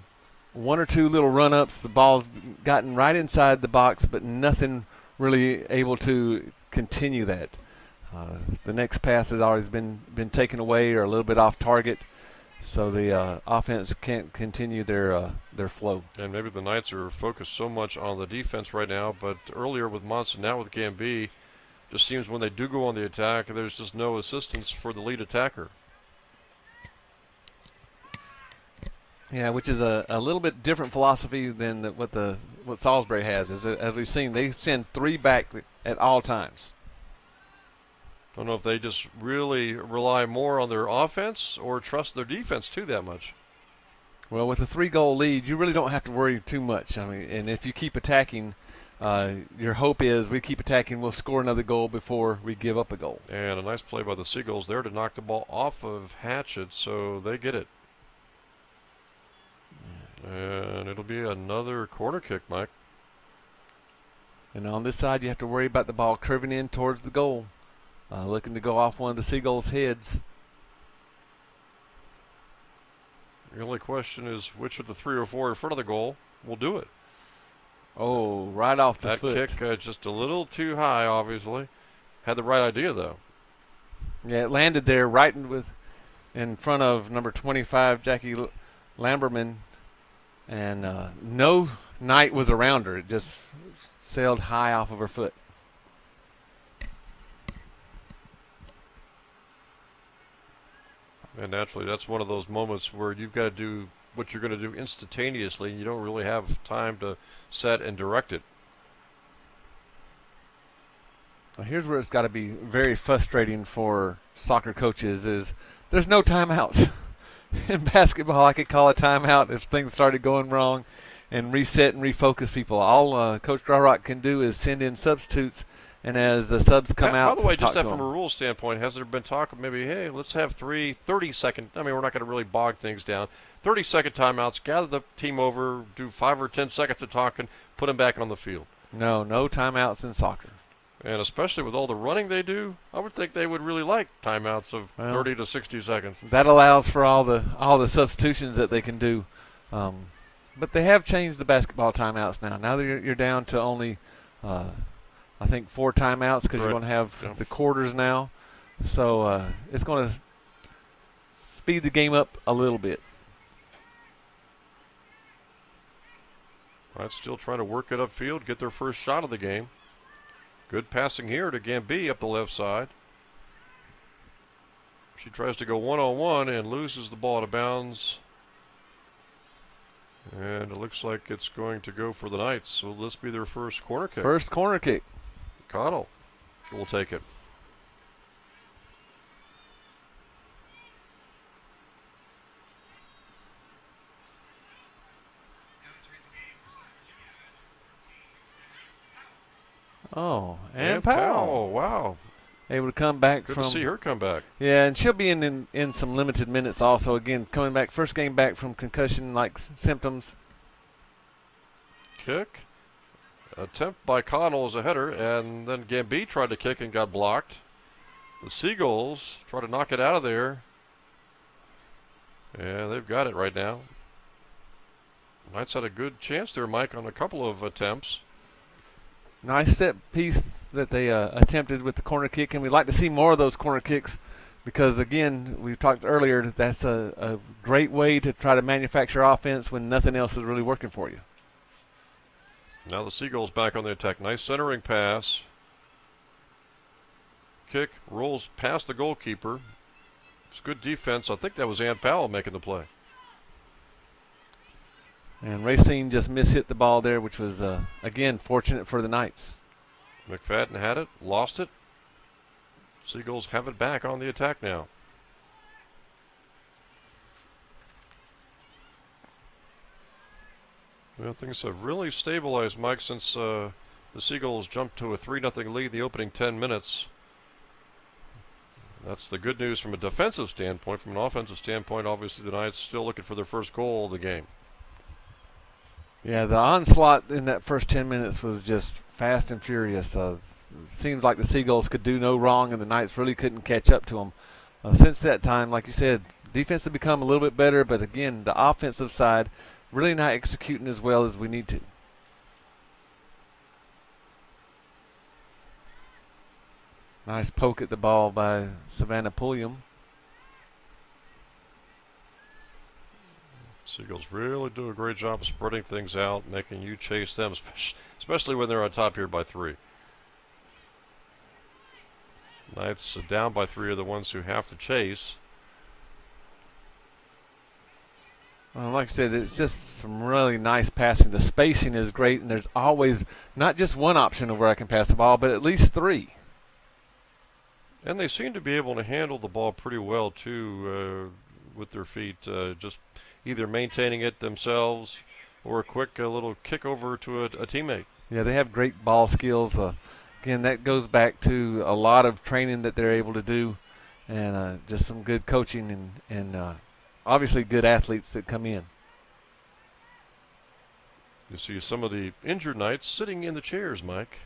one or two little run-ups. The ball's gotten right inside the box, but nothing really able to continue that. The next pass has always been taken away or a little bit off target, so the offense can't continue their flow. And maybe the Knights are focused so much on the defense right now, but earlier with Monson, now with Gambee, just seems when they do go on the attack, there's just no assistance for the lead attacker. Yeah, which is a little bit different philosophy than what Salisbury has. As we've seen, they send 3 back at all times. Don't know if they just really rely more on their offense or trust their defense too that much. Well, with a 3-goal lead, you really don't have to worry too much. I mean, and if you keep attacking, your hope is we keep attacking, we'll score another goal before we give up a goal. And a nice play by the Seagulls there to knock the ball off of Hatchet, so they get it. And it'll be another corner kick, Mike. And on this side, you have to worry about the ball curving in towards the goal, looking to go off one of the Seagulls' heads. The only question is which of the 3 or 4 in front of the goal will do it. Oh, right off the foot. That kick just a little too high, obviously. Had the right idea, though. Yeah, it landed there right in front of number 25, Jackie Lamberman. And no Knight was around her. It just sailed high off of her foot. And naturally, that's one of those moments where you've got to do what you're going to do instantaneously. You don't really have time to set and direct it. Well, here's where it's got to be very frustrating for soccer coaches is there's no timeouts. In basketball, I could call a timeout if things started going wrong and reset and refocus people. All Coach Dryrock can do is send in substitutes, and as the subs come out, by the way, just that from a rules standpoint, has there been talk of maybe, hey, let's have 3 30-second, I mean, we're not going to really bog things down, 30-second timeouts, gather the team over, do 5 or 10 seconds of talking, put them back on the field. No timeouts in soccer. And especially with all the running they do, I would think they would really like timeouts of 30 to 60 seconds. That allows for all the substitutions that they can do. But they have changed the basketball timeouts now. Now that you're down to only, I think, 4 timeouts because you're going to have the quarters now. So it's going to speed the game up a little bit. Right, still trying to work it upfield, get their first shot of the game. Good passing here to Gambee up the left side. She tries to go one-on-one and loses the ball out of bounds. And it looks like it's going to go for the Knights. So this be their first corner kick. First corner kick. Cottle will take it. Oh, and Powell. Wow. Able to come back Good from. to see her come back. Yeah, and she'll be in some limited minutes also. Again, coming back, first game back from concussion-like symptoms. Kick. Attempt by Connell as a header, and then Gambee tried to kick and got blocked. The Seagulls try to knock it out of there. And they've got it right now. Knights had a good chance there, Mike, on a couple of attempts. Nice set piece that they attempted with the corner kick, and we'd like to see more of those corner kicks because, again, we talked earlier that that's a great way to try to manufacture offense when nothing else is really working for you. Now the Seagulls back on the attack. Nice centering pass. Kick rolls past the goalkeeper. It's good defense. I think that was Ann Powell making the play. And Racine just mishit the ball there, which was, again, fortunate for the Knights. McFadden had it, lost it. Seagulls have it back on the attack now. Well, things have really stabilized, Mike, since the Seagulls jumped to a 3-0 lead the opening 10 minutes. That's the good news from a defensive standpoint. From an offensive standpoint, obviously the Knights still looking for their first goal of the game. Yeah, the onslaught in that first 10 minutes was just fast and furious. Seems like the Seagulls could do no wrong, and the Knights really couldn't catch up to them. Since that time, like you said, defense has become a little bit better, but again, the offensive side really not executing as well as we need to. Nice poke at the ball by Savannah Pulliam. Seagulls really do a great job of spreading things out, making you chase them, especially when they're on top here by 3. Knights down by 3 are the ones who have to chase. Well, like I said, it's just some really nice passing. The spacing is great, and there's always not just one option of where I can pass the ball, but at least 3. And they seem to be able to handle the ball pretty well, too, with their feet. Just either maintaining it themselves or a quick little kick over to a teammate. Yeah, they have great ball skills. Again, that goes back to a lot of training that they're able to do, and just some good coaching and obviously good athletes that come in. You see some of the injured Knights sitting in the chairs, Mike.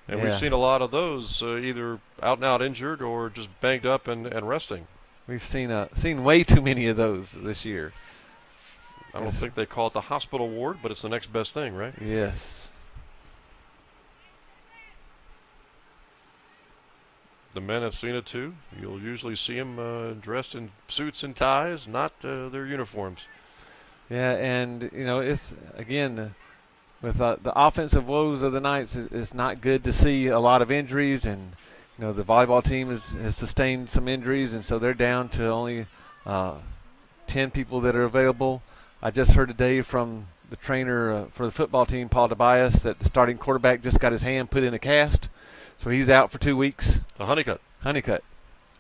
And Yeah. we've seen a lot of those, either out and out injured or just banged up and resting. We've seen way too many of those this year. I don't think they call it the hospital ward, but it's the next best thing, right? Yes. The men have seen it too. You'll usually see them dressed in suits and ties, not their uniforms. Yeah, and it's again with the offensive woes of the Knights, it's not good to see a lot of injuries, and the volleyball team has sustained some injuries, and so they're down to only 10 people that are available. I just heard today from the trainer for the football team, Paul Tobias, that the starting quarterback just got his hand put in a cast, so he's out for 2 weeks. A Honeycutt. Honeycutt.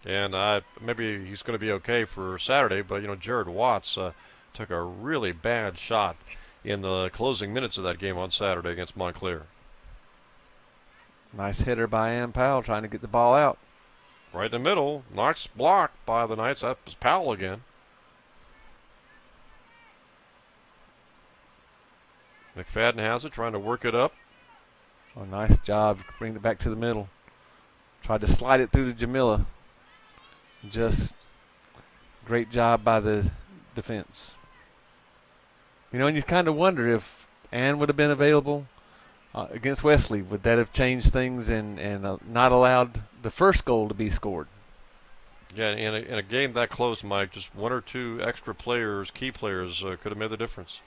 And maybe he's going to be okay for Saturday, but Jared Watts took a really bad shot in the closing minutes of that game on Saturday against Montclair. Nice hitter by Ann Powell trying to get the ball out. Right in the middle. Nice block by the Knights. That was Powell again. McFadden has it, trying to work it up. Oh, nice job. Bring it back to the middle. Tried to slide it through to Jamila. Just great job by the defense. And you kind of wonder if Ann would have been available against Wesley. Would that have changed things and not allowed the first goal to be scored? Yeah, in a game that close, Mike, just 1 or 2 extra players, key players, could have made the difference.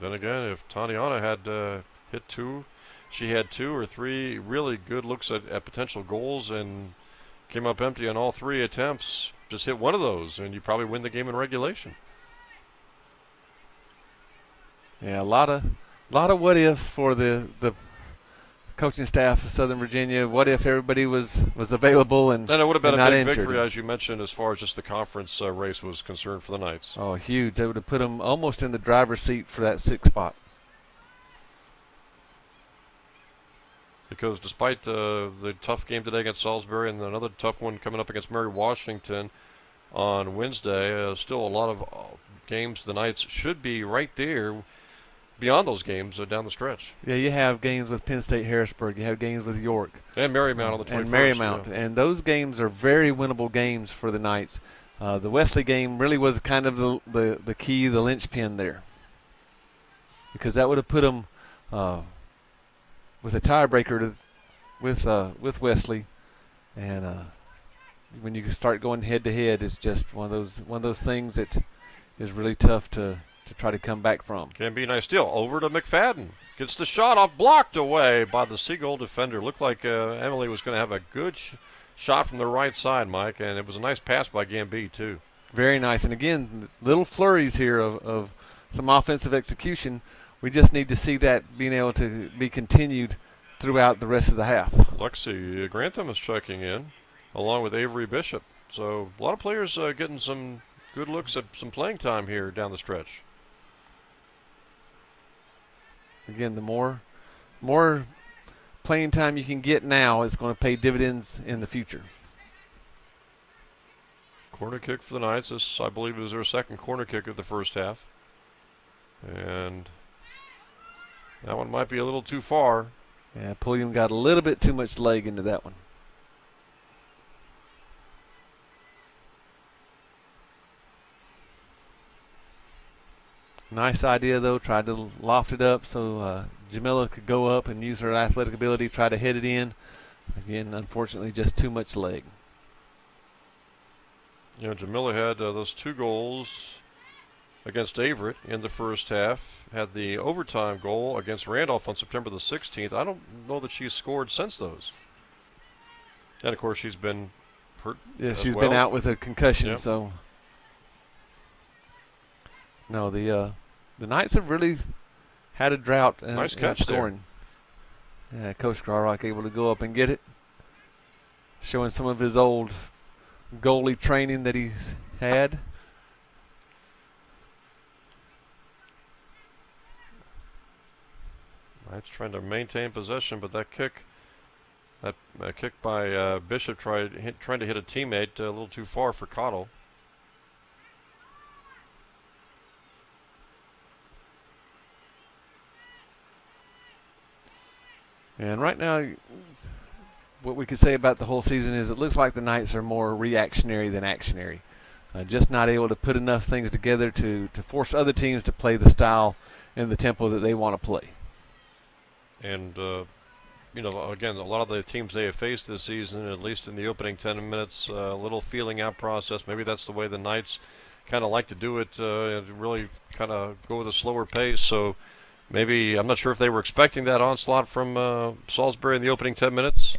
Then again, if Tatiana had hit 2, she had 2 or 3 really good looks at potential goals and came up empty on all 3 attempts. Just hit one of those, and you probably win the game in regulation. Yeah, a lot of what ifs for the coaching staff of Southern Virginia. What if everybody was available and it would have been a not big injured? victory, as you mentioned, as far as just the conference race was concerned for the Knights. Oh, huge! They would have put them almost in the driver's seat for that 6th spot. Because despite the tough game today against Salisbury and another tough one coming up against Mary Washington on Wednesday, still a lot of games the Knights should be right there beyond those games down the stretch. Yeah, you have games with Penn State Harrisburg. You have games with York. And Marymount on the 21st. And Marymount. Yeah. And those games are very winnable games for the Knights. The Wesley game really was kind of the key, the linchpin there. Because that would have put them with a tiebreaker with Wesley. And when you start going head-to-head, it's just one of those things that is really tough to try to come back from. Can be a nice steal. Over to McFadden. Gets the shot off, blocked away by the Seagull defender. Looked like Emily was going to have a good shot from the right side, Mike, and it was a nice pass by Gambee, too. Very nice. And again, little flurries here of some offensive execution. We just need to see that being able to be continued throughout the rest of the half. Lexi Grantham is checking in, along with Avery Bishop. So a lot of players getting some good looks at some playing time here down the stretch. Again, the more playing time you can get now is going to pay dividends in the future. Corner kick for the Knights. This, I believe, is their second corner kick of the first half. And that one might be a little too far. Yeah, Pulliam got a little bit too much leg into that one. Nice idea, though. Tried to loft it up so Jamila could go up and use her athletic ability, try to hit it in. Again, unfortunately, just too much leg. You know, Jamila had those 2 goals against Averett in the first half. Had the overtime goal against Randolph on September the 16th. I don't know that she's scored since those. And, of course, she's been hurt. Yeah, she's been out with a concussion, Yep. so. No, the Knights have really had a drought in, Nice catch in scoring. Yeah, Coach Garrock able to go up and get it. Showing some of his old goalie training that he's had. Knights trying to maintain possession, but that kick by Bishop trying to hit a teammate a little too far for Cottle. And right now, what we could say about the whole season is it looks like the Knights are more reactionary than actionary. Just not able to put enough things together to force other teams to play the style and the tempo that they want to play. And, you know, again, a lot of the teams they have faced this season, at least in the opening 10 minutes, a little feeling out process. Maybe that's the way the Knights kind of like to do it, and really kind of go with a slower pace. So maybe, I'm not sure if they were expecting that onslaught from Salisbury in the opening 10 minutes,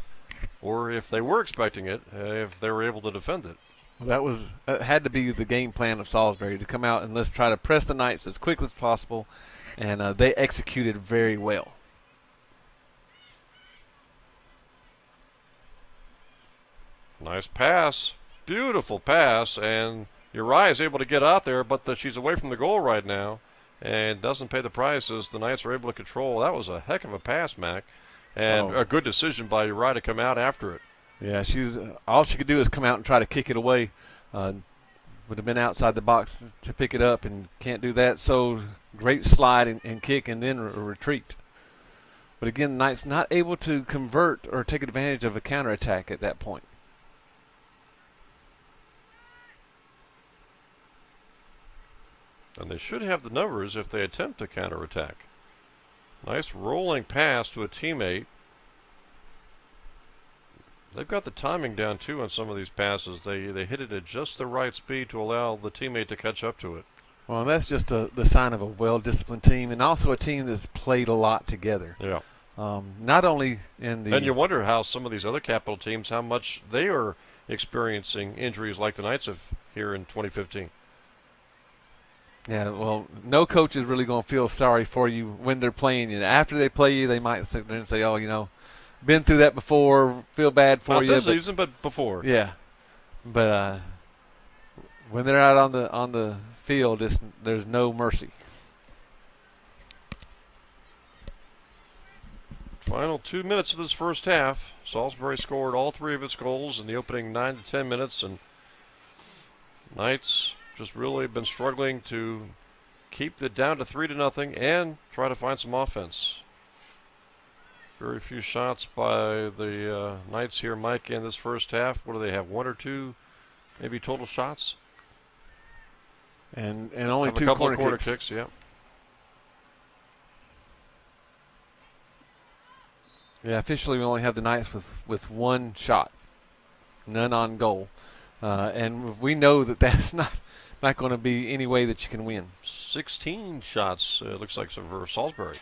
or if they were expecting it, if they were able to defend it. Well, that had to be the game plan of Salisbury, to come out and let's try to press the Knights as quickly as possible, and they executed very well. Nice pass, beautiful pass, and Uriah is able to get out there, but she's away from the goal right now and doesn't pay the price as the Knights are able to control. That was a heck of a pass, Mac, and a good decision by Uriah to come out after it. Yeah, all she could do is come out and try to kick it away. Would have been outside the box to pick it up, and can't do that. So great slide and kick, and then a retreat. But again, the Knights not able to convert or take advantage of a counterattack at that point. And they should have the numbers if they attempt a counterattack. Nice rolling pass to a teammate. They've got the timing down, too, on some of these passes. They hit it at just the right speed to allow the teammate to catch up to it. Well, that's just the sign of a well-disciplined team, and also a team that's played a lot together. Yeah. Not only in the... And you wonder how some of these other capital teams, how much they are experiencing injuries like the Knights have here in 2015. Yeah, well, no coach is really going to feel sorry for you when they're playing you. After they play you, they might sit there and say, oh, you know, been through that before, feel bad for you. Not this season, but before. Yeah. But when they're out on the field, there's no mercy. Final 2 minutes of this first half. Salisbury scored all 3 of its goals in the opening 9 to 10 minutes, and Knights just really been struggling to keep it down to 3-0 and try to find some offense. Very few shots by the Knights here, Mike, in this first half. What do they have, 1 or 2 maybe total shots? And only have 2 a couple corner of corner kicks. kicks, yeah. Yeah, officially we only have the Knights with 1 shot, none on goal. And we know that that's not going to be any way that you can win. 16 shots, it looks like, for Salisbury.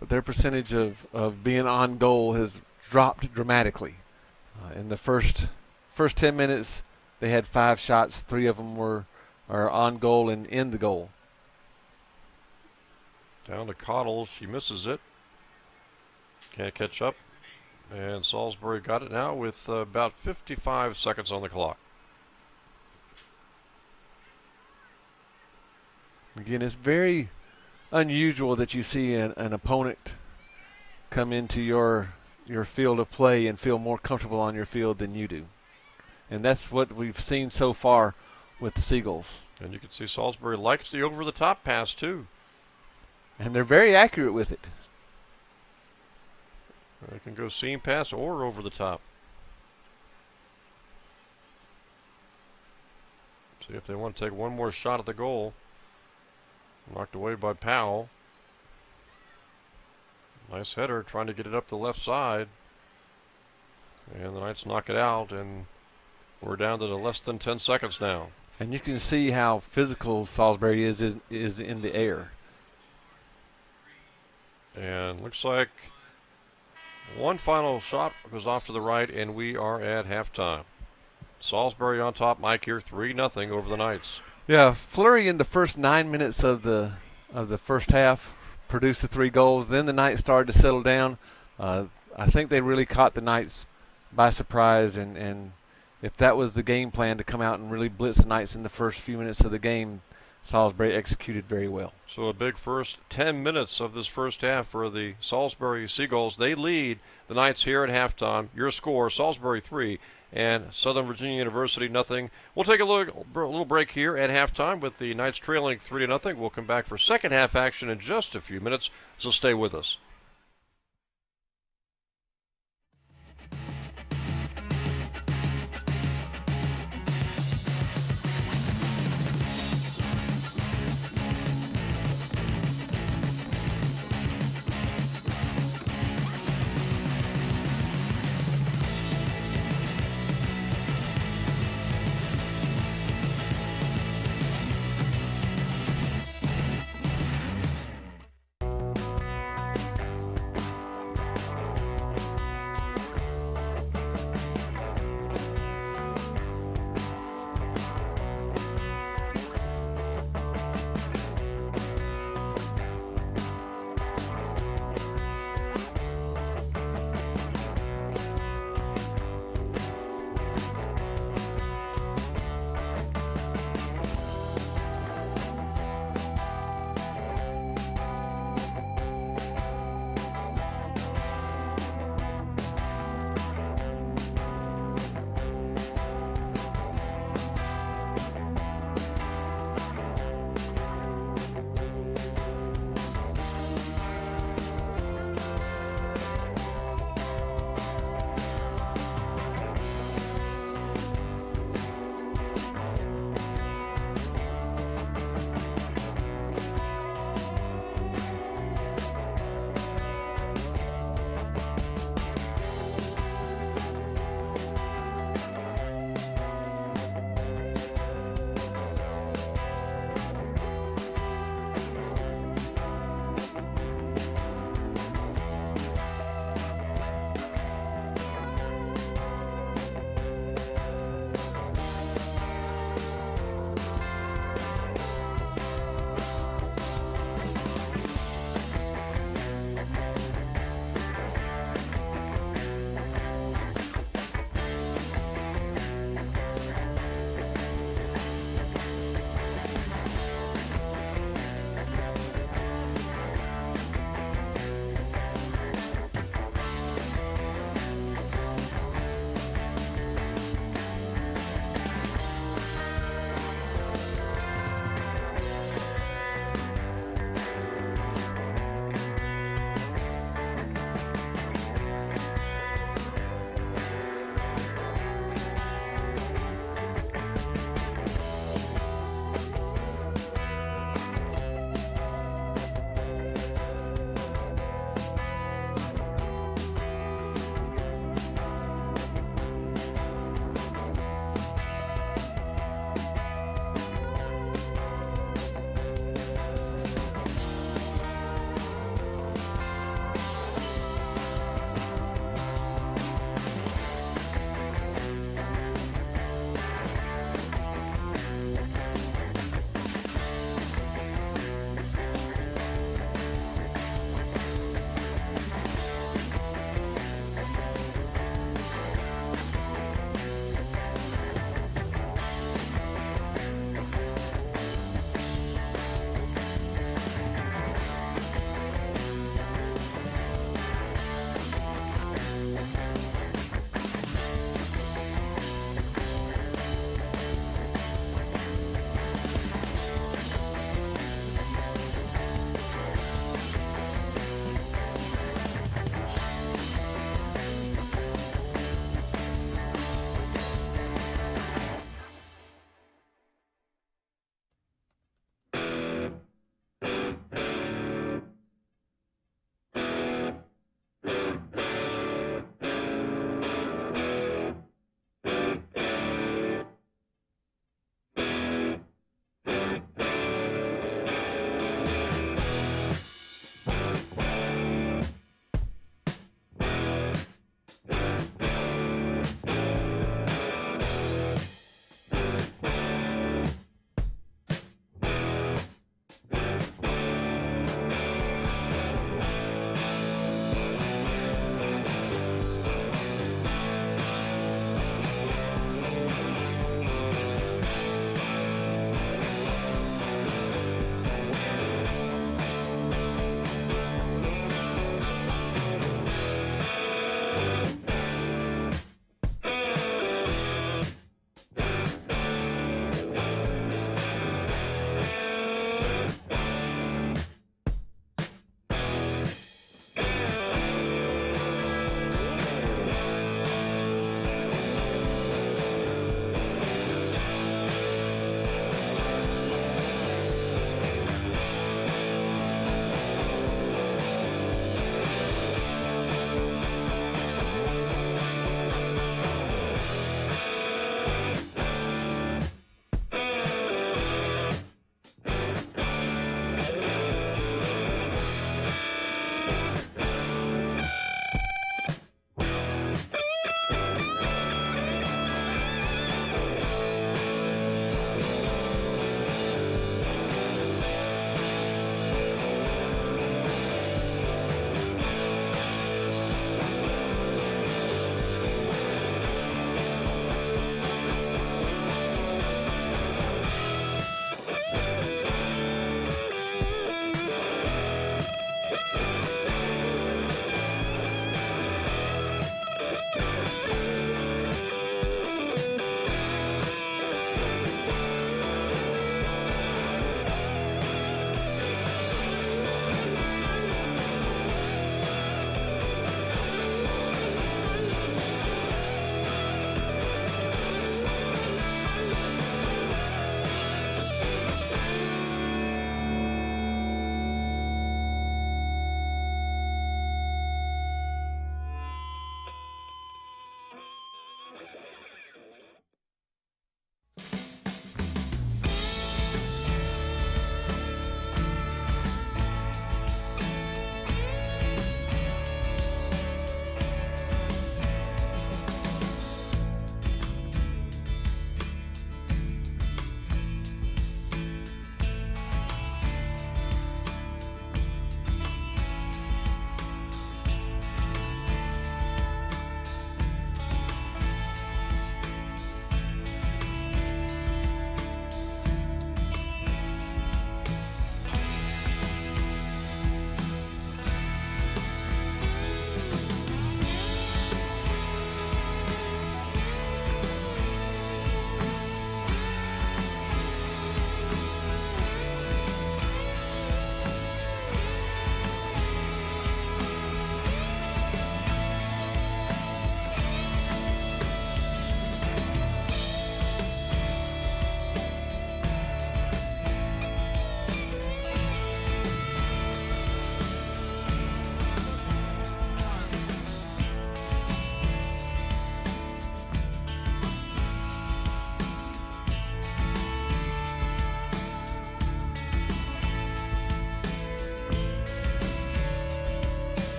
But their percentage of being on goal has dropped dramatically. In the first 10 minutes, they had 5 shots. 3 of them are on goal and in the goal. Down to Coddle. She misses it. Can't catch up. And Salisbury got it now with about 55 seconds on the clock. Again, it's very unusual that you see an opponent come into your field of play and feel more comfortable on your field than you do. And that's what we've seen so far with the Seagulls. And you can see Salisbury likes the over-the-top pass, too. And they're very accurate with it. They can go seam pass or over the top. See if they want to take one more shot at the goal. Knocked away by Powell. Nice header, trying to get it up the left side. And the Knights knock it out, and we're down to less than 10 seconds now. And you can see how physical Salisbury is in the air. And looks like one final shot goes off to the right, and we are at halftime. Salisbury on top, Mike here, 3-0 over the Knights. Yeah, Fleury in the first 9 minutes of the first half produced the 3 goals. Then the Knights started to settle down. I think they really caught the Knights by surprise, and if that was the game plan to come out and really blitz the Knights in the first few minutes of the game, Salisbury executed very well. So a big first 10 minutes of this first half for the Salisbury Seagulls. They lead the Knights here at halftime. Your score, Salisbury 3 and Southern Virginia University 0. We'll take a little break here at halftime with the Knights trailing 3-0. We'll come back for second half action in just a few minutes, so stay with us.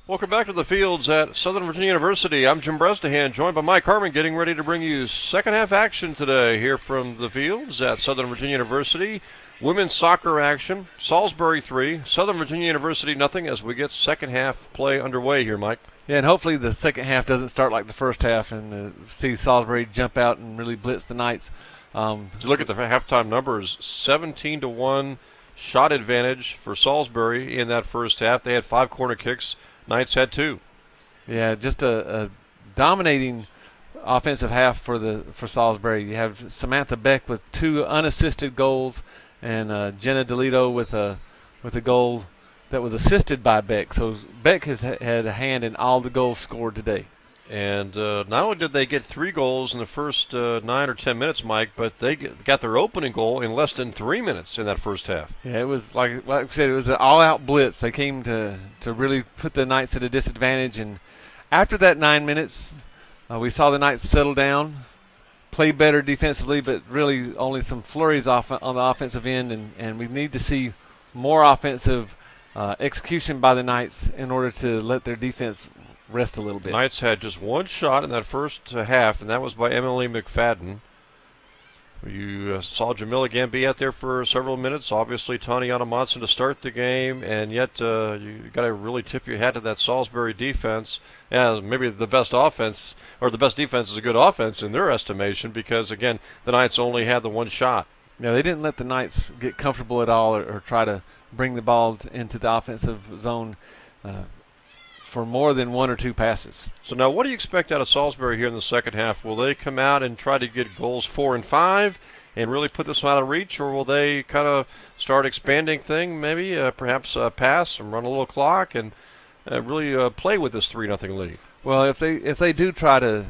Welcome back to the fields at Southern Virginia University. I'm Jim Bresnahan, joined by Mike Harmon, getting ready to bring you second half action today here from the fields at Southern Virginia University. Women's soccer action, Salisbury 3, Southern Virginia University nothing, as we get second half play underway here, Mike. Yeah, and hopefully the second half doesn't start like the first half and see Salisbury jump out and really blitz the Knights. You look at the halftime numbers, 17-1 shot advantage for Salisbury in that first half. They had 5 corner kicks. Knights had 2. Yeah, just a dominating offensive half for Salisbury. You have Samantha Beck with 2 unassisted goals, and Jenna DeLito with a goal that was assisted by Beck. So Beck has had a hand in all the goals scored today. And not only did they get 3 goals in the first 9 or 10 minutes, Mike, but they got their opening goal in less than 3 minutes in that first half. Yeah, it was like I said, it was an all-out blitz. They came to really put the Knights at a disadvantage. And after that 9 minutes, we saw the Knights settle down, play better defensively, but really only some flurries on the offensive end. And we need to see more offensive execution by the Knights in order to let their defense rest a little bit. Knights had just 1 shot in that first half, and that was by Emily McFadden. You saw Jamila Gamby out there for several minutes. Obviously, Taniana Monson to start the game, and yet you got to really tip your hat to that Salisbury defense. Yeah, maybe the best offense, or the best defense is a good offense in their estimation, because, again, the Knights only had the 1 shot. Yeah, they didn't let the Knights get comfortable at all or try to bring the ball into the offensive zone for more than 1 or 2 passes. So now what do you expect out of Salisbury here in the second half? Will they come out and try to get goals 4 and 5 and really put this out of reach, or will they kind of start expanding thing, maybe perhaps pass and run a little clock and really play with this 3-0 lead? Well, if they do try to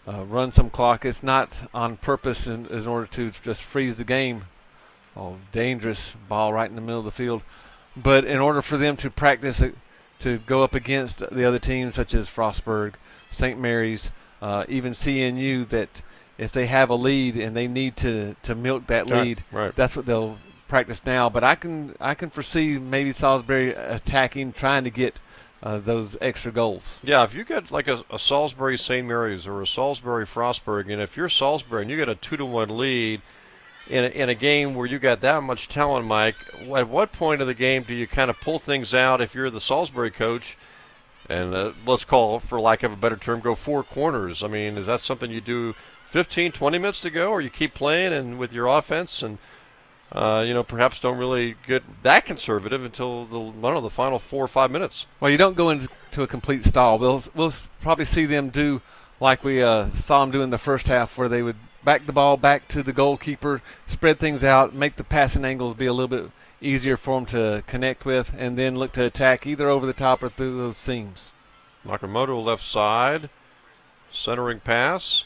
run some clock, it's not on purpose in order to just freeze the game. Oh, dangerous ball right in the middle of the field. But in order for them to practice it, to go up against the other teams such as Frostburg, St. Mary's, even CNU, that if they have a lead and they need to milk that lead, right. That's what they'll practice now. But I can foresee maybe Salisbury attacking, trying to get those extra goals. Yeah, if you get like a Salisbury St. Mary's or a Salisbury Frostburg, and if you're Salisbury and you get a 2-1 lead in a game where you got that much talent, Mike, at what point of the game do you kind of pull things out if you're the Salisbury coach and let's call, for lack of a better term, go 4 corners? I mean, is that something you do 15, 20 minutes to go, or you keep playing and with your offense and perhaps don't really get that conservative until the final 4 or 5 minutes? Well, you don't go into a complete stall. We'll probably see them do like we saw them do in the first half, where they would back the ball back to the goalkeeper, spread things out, make the passing angles be a little bit easier for them to connect with, and then look to attack either over the top or through those seams. Nakamoto left side, centering pass,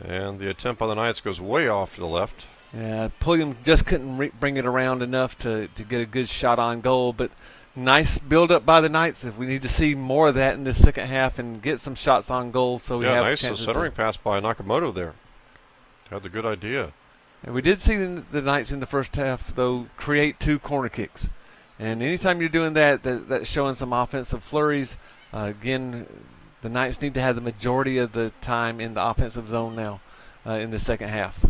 and the attempt by the Knights goes way off to the left. Yeah, Pulliam just couldn't bring it around enough to get a good shot on goal, but nice build-up by the Knights. If we need to see more of that in the second half and get some shots on goal, so we have nice chances. Centering pass by Nakamoto there. Had the good idea. And we did see the Knights in the first half, though, create 2 corner kicks. And anytime you're doing that's showing some offensive flurries. Again, the Knights need to have the majority of the time in the offensive zone now in the second half.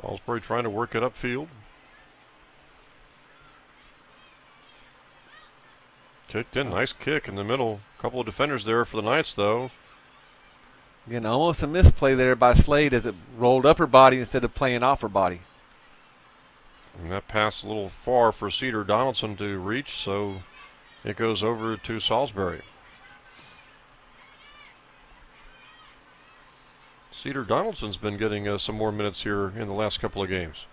Salisbury trying to work it upfield. Kicked in, nice kick in the middle. A couple of defenders there for the Knights, though. Again, almost a misplay there by Slade as it rolled up her body instead of playing off her body. And that pass a little far for Cedar Donaldson to reach, so it goes over to Salisbury. Cedar Donaldson's been getting some more minutes here in the last couple of games.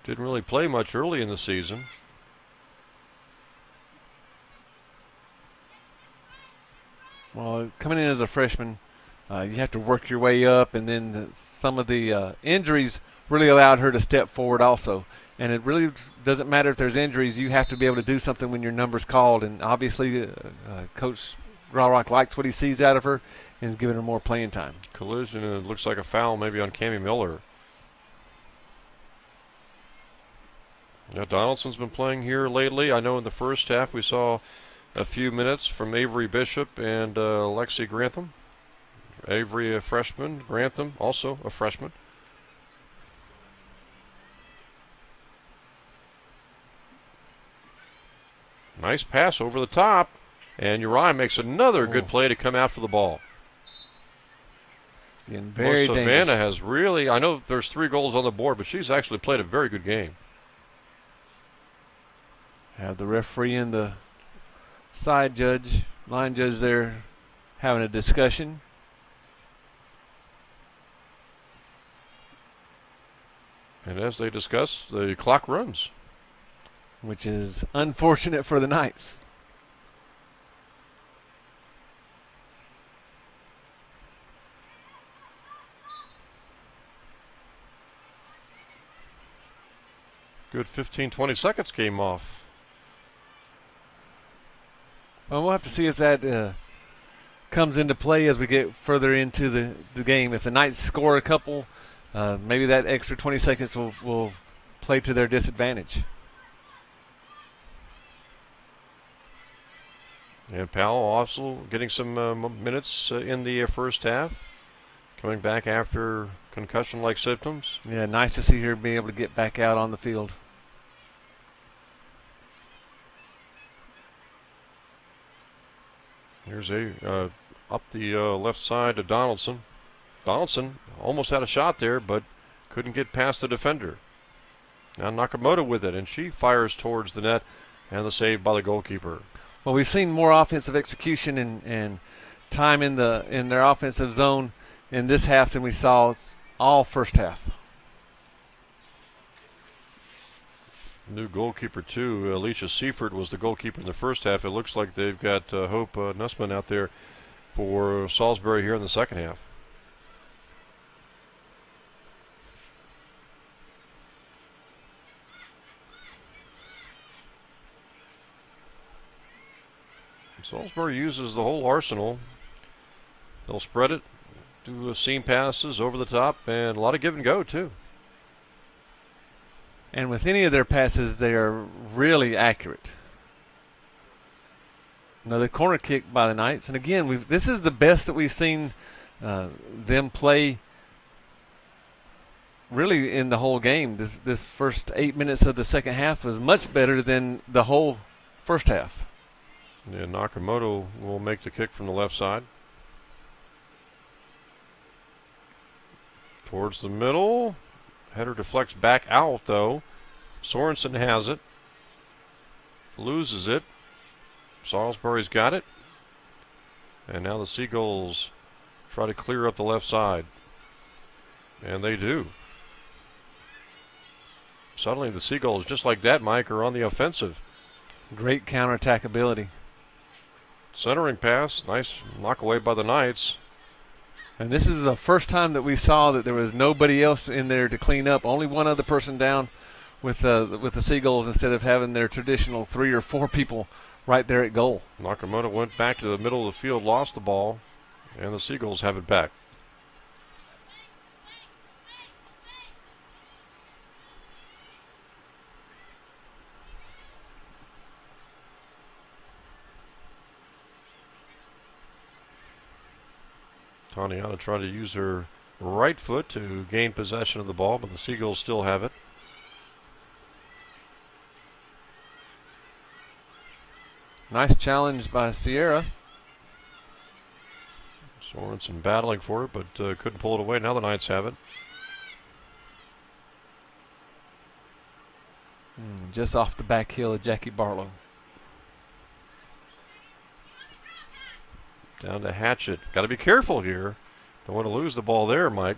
Didn't really play much early in the season. Well, coming in as a freshman, you have to work your way up, and then some of the injuries really allowed her to step forward also. And it really doesn't matter if there's injuries. You have to be able to do something when your number's called. And obviously, Coach Rawrock likes what he sees out of her and is giving her more playing time. Collision, and it looks like a foul maybe on Cammie Miller. Yeah, Donaldson's been playing here lately. I know in the first half we saw a few minutes from Avery Bishop and Lexi Grantham. Avery, a freshman. Grantham, also a freshman. Nice pass over the top. And Uriah makes another good play to come out for the ball. Very Savannah dangerous. has really, I know there's 3 goals on the board, but she's actually played a very good game. Have the referee and the line judge there having a discussion. And as they discuss, the clock runs. Which is unfortunate for the Knights. Good 15, 20 seconds came off. Well, we'll have to see if that comes into play as we get further into the game. If the Knights score a couple, maybe that extra 20 seconds will play to their disadvantage. And Powell also getting some minutes in the first half, coming back after concussion-like symptoms. Yeah, nice to see her being able to get back out on the field. Here's up the left side to Donaldson. Donaldson almost had a shot there, but couldn't get past the defender. Now Nakamoto with it, and she fires towards the net, and the save by the goalkeeper. Well, we've seen more offensive execution and time in their offensive zone in this half than we saw all first half. New goalkeeper, too. Alicia Seifert was the goalkeeper in the first half. It looks like they've got Hope Nussman out there for Salisbury here in the second half. Salisbury uses the whole arsenal. They'll spread it, do seam passes over the top, and a lot of give and go, too. And with any of their passes, they are really accurate. Another corner kick by the Knights. And again, this is the best that we've seen them play really in the whole game. This first 8 minutes of the second half was much better than the whole first half. Yeah, Nakamoto will make the kick from the left side. Towards the middle. Header deflects back out, though. Sorensen has it. Loses it. Salisbury's got it. And now the Seagulls try to clear up the left side. And they do. Suddenly the Seagulls, just like that, Mike, are on the offensive. Great counterattack ability. Centering pass. Nice knock away by the Knights. And this is the first time that we saw that there was nobody else in there to clean up. Only one other person down with the Seagulls instead of having their traditional 3 or 4 people right there at goal. Nakamoto went back to the middle of the field, lost the ball, and the Seagulls have it back. Taniana trying to use her right foot to gain possession of the ball, but the Seagulls still have it. Nice challenge by Sierra. Sorensen battling for it, but couldn't pull it away. Now the Knights have it. Just off the back heel of Jackie Barlow. Down to Hatchett. Got to be careful here. Don't want to lose the ball there, Mike.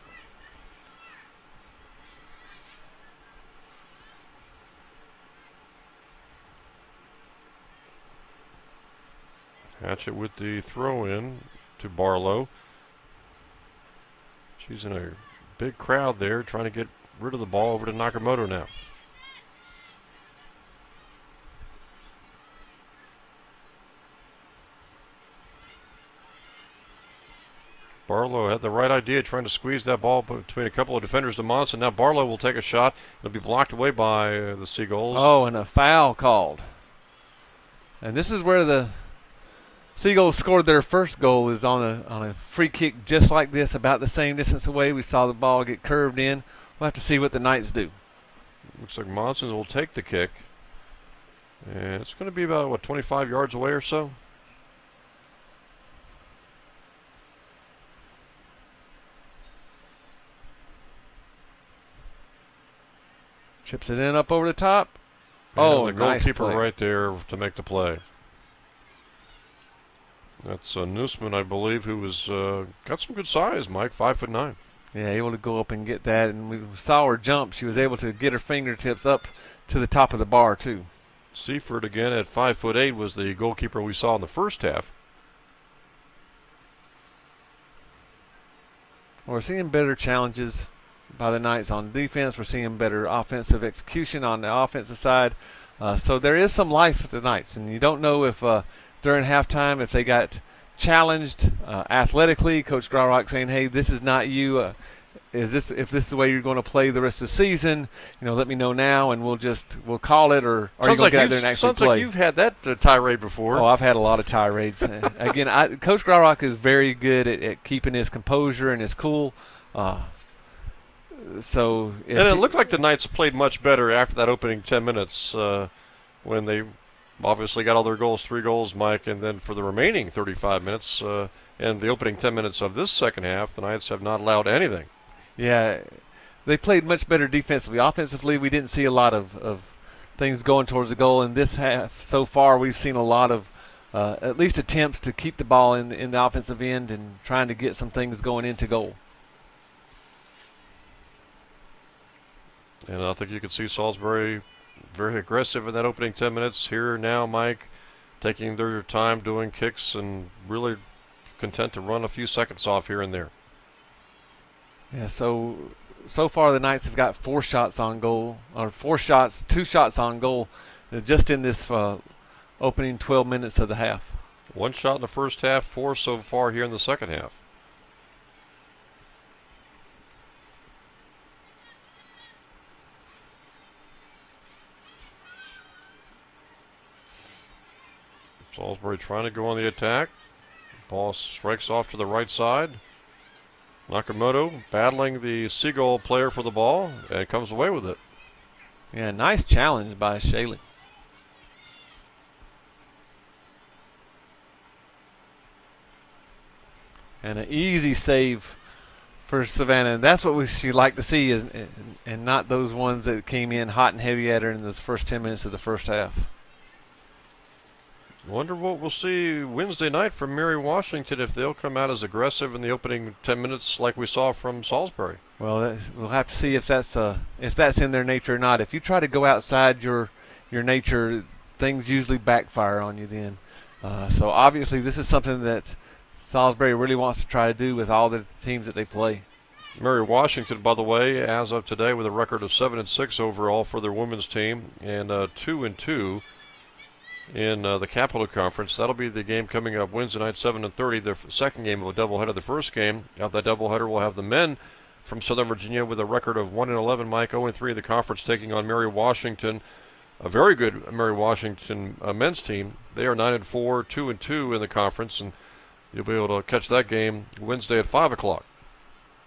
Hatchett with the throw in to Barlow. She's in a big crowd there trying to get rid of the ball over to Nakamoto now. Barlow had the right idea, trying to squeeze that ball between a couple of defenders to Monson. Now Barlow will take a shot. It'll be blocked away by the Seagulls. Oh, and a foul called. And this is where the Seagulls scored their first goal, is on a free kick just like this, about the same distance away. We saw the ball get curved in. We'll have to see what the Knights do. Looks like Monson will take the kick. And it's going to be about, 25 yards away or so? Chips it in up over the top. And the nice goalkeeper play. right there to make the play. That's Nussman, I believe, who was got some good size, Mike, 5'9". Yeah, able to go up and get that. And we saw her jump. She was able to get her fingertips up to the top of the bar, too. Seaford, again, at 5'8", was the goalkeeper we saw in the first half. We're seeing better challenges by the Knights on defense. We're seeing better offensive execution on the offensive side. So there is some life with the Knights. And you don't know if during halftime if they got challenged athletically. Coach Graurock saying, hey, this is not you. If this is the way you're going to play the rest of the season, let me know now, and we'll call it, or are you going to get out there and actually sounds play? Like you've had that tirade before. Oh, I've had a lot of tirades. Again, Coach Graurock is very good at keeping his composure and his cool. And it looked like the Knights played much better after that opening 10 minutes when they obviously got all their goals, 3 goals, Mike, and then for the remaining 35 minutes and the opening 10 minutes of this second half, the Knights have not allowed anything. Yeah, they played much better defensively. Offensively, we didn't see a lot of things going towards the goal. In this half so far, we've seen a lot of at least attempts to keep the ball in the offensive end and trying to get some things going into goal. And I think you could see Salisbury very aggressive in that opening 10 minutes. Here now, Mike, taking their time doing kicks and really content to run a few seconds off here and there. Yeah, so far the Knights have got 4 shots on goal, or 2 shots on goal, just in this opening 12 minutes of the half. 1 shot in the first half, 4 so far here in the second half. Salisbury trying to go on the attack. Ball strikes off to the right side. Nakamoto battling the Seagull player for the ball and comes away with it. Yeah, nice challenge by Shaley. And an easy save for Savannah. And that's what she'd like to see, and not those ones that came in hot and heavy at her in the first 10 minutes of the first half. Wonder what we'll see Wednesday night from Mary Washington, if they'll come out as aggressive in the opening 10 minutes like we saw from Salisbury. Well, we'll have to see if that's in their nature or not. If you try to go outside your nature, things usually backfire on you then. So obviously this is something that Salisbury really wants to try to do with all the teams that they play. Mary Washington, by the way, as of today, with a record of 7-6 overall for their women's team and 2-2 in the Capital Conference. That'll be the game coming up Wednesday night, 7:30, the second game of a doubleheader. The first game of that doubleheader will have the men from Southern Virginia with a record of 1-11, Mike, 0-3 in the conference, taking on Mary Washington, a very good Mary Washington men's team. They are 9-4, 2-2 in the conference, and you'll be able to catch that game Wednesday at 5 o'clock.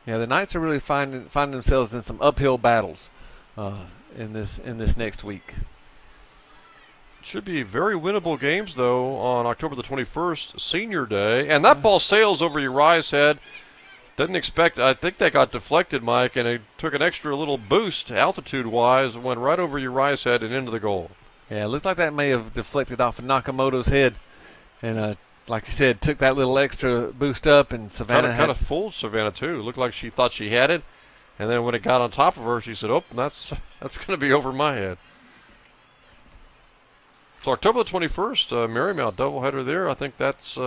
Yeah, the Knights are really finding themselves in some uphill battles in this next week. Should be very winnable games, though, on October the 21st, Senior Day. And that ball sails over Uriah's head. Didn't expect, I think that got deflected, Mike, and it took an extra little boost altitude-wise and went right over Uriah's head and into the goal. Yeah, it looks like that may have deflected off of Nakamoto's head. And like you said, took that little extra boost up, and Savannah kind of fooled Savannah, too. It looked like she thought she had it. And then when it got on top of her, she said, oh, that's going to be over my head. So October the 21st, Marymount doubleheader there. I think that's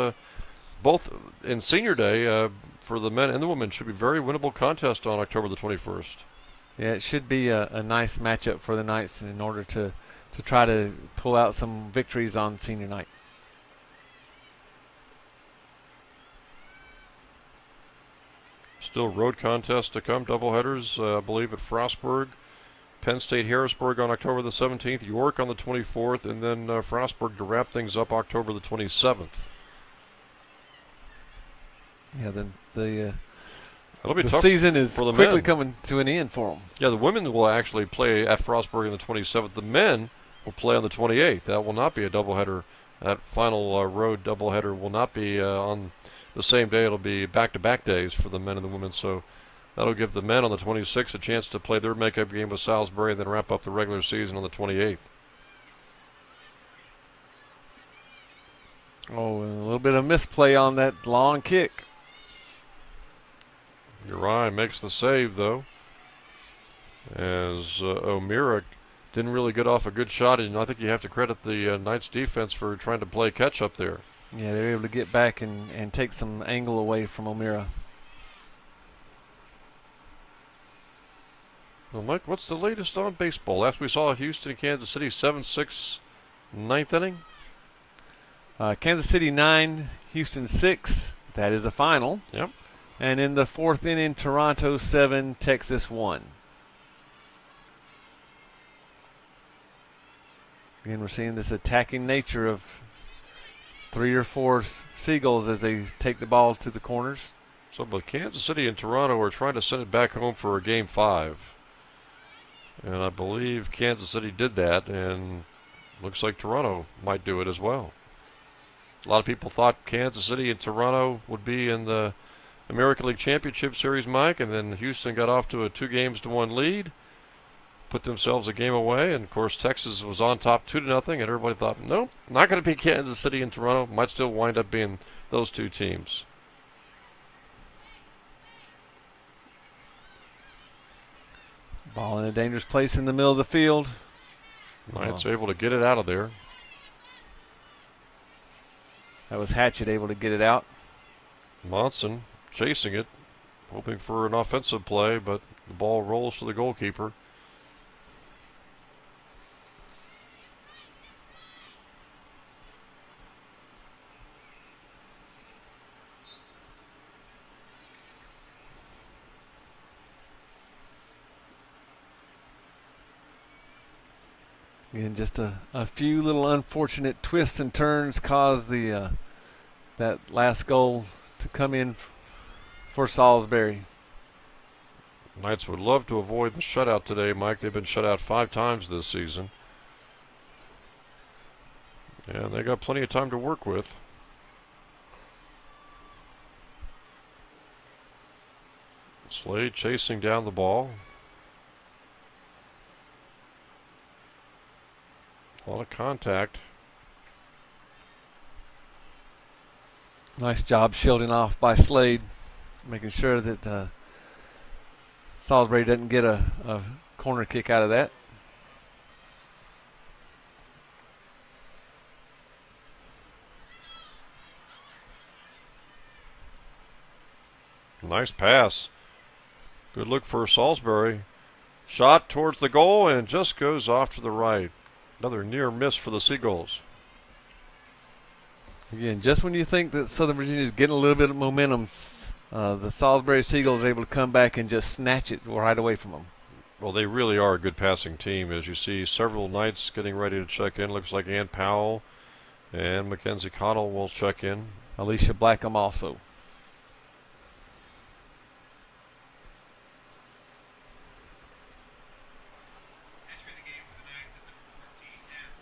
both in Senior Day for the men and the women. Should be very winnable contest on October the 21st. Yeah, it should be a nice matchup for the Knights in order to try to pull out some victories on senior night. Still road contests to come, doubleheaders, I believe, at Frostburg. Penn State Harrisburg on October the 17th, York on the 24th, and then Frostburg to wrap things up October the 27th. Yeah, the tough season is for the quickly men. coming to an end for them. Yeah, the women will actually play at Frostburg on the 27th. The men will play on the 28th. That will not be a doubleheader. That final road doubleheader will not be on the same day. It'll be back-to-back days for the men and the women. So that'll give the men on the 26th a chance to play their makeup game with Salisbury and then wrap up the regular season on the 28th. Oh, and a little bit of misplay on that long kick. Uriah makes the save, though, as O'Meara didn't really get off a good shot, and I think you have to credit the Knights defense for trying to play catch-up there. Yeah, they were able to get back and take some angle away from O'Meara. Well, Mike, what's the latest on baseball? Last we saw Houston, Kansas City, 7-6, ninth inning. Kansas City 9, Houston 6. That is a final. Yep. And in the fourth inning, Toronto 7, Texas 1. Again, we're seeing this attacking nature of 3 or 4 Seagulls as they take the ball to the corners. So, but Kansas City and Toronto are trying to send it back home for a Game 5. And I believe Kansas City did that, and looks like Toronto might do it as well. A lot of people thought Kansas City and Toronto would be in the American League Championship Series, Mike, and then Houston got off to a 2-1 lead, put themselves a game away, and of course Texas was on top 2-0, and everybody thought, nope, not going to be Kansas City and Toronto. Might still wind up being those two teams. Ball in a dangerous place in the middle of the field. Knights able to get it out of there. That was Hatchett able to get it out. Monson chasing it, hoping for an offensive play, but the ball rolls to the goalkeeper. Again, just a few little unfortunate twists and turns caused the that last goal to come in for Salisbury. Knights would love to avoid the shutout today, Mike. They've been shut out 5 times this season. And they got plenty of time to work with. Slade chasing down the ball. A lot of contact. Nice job shielding off by Slade, making sure that Salisbury doesn't get a corner kick out of that. Nice pass. Good look for Salisbury. Shot towards the goal and just goes off to the right. Another near miss for the Seagulls. Again, just when you think that Southern Virginia is getting a little bit of momentum, the Salisbury Seagulls are able to come back and just snatch it right away from them. Well, they really are a good passing team. As you see, several Knights getting ready to check in. Looks like Ann Powell and Mackenzie Connell will check in. Alicia Blackham also.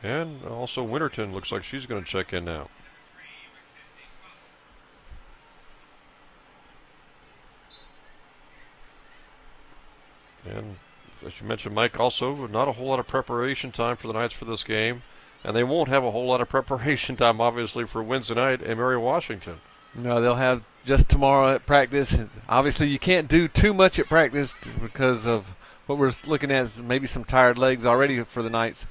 And also Winterton looks like she's going to check in now. And as you mentioned, Mike, also not a whole lot of preparation time for the Knights for this game. And they won't have a whole lot of preparation time, obviously, for Wednesday night in Mary Washington. No, they'll have just tomorrow at practice. Obviously, you can't do too much at practice because of what we're looking at is maybe some tired legs already for the Knights,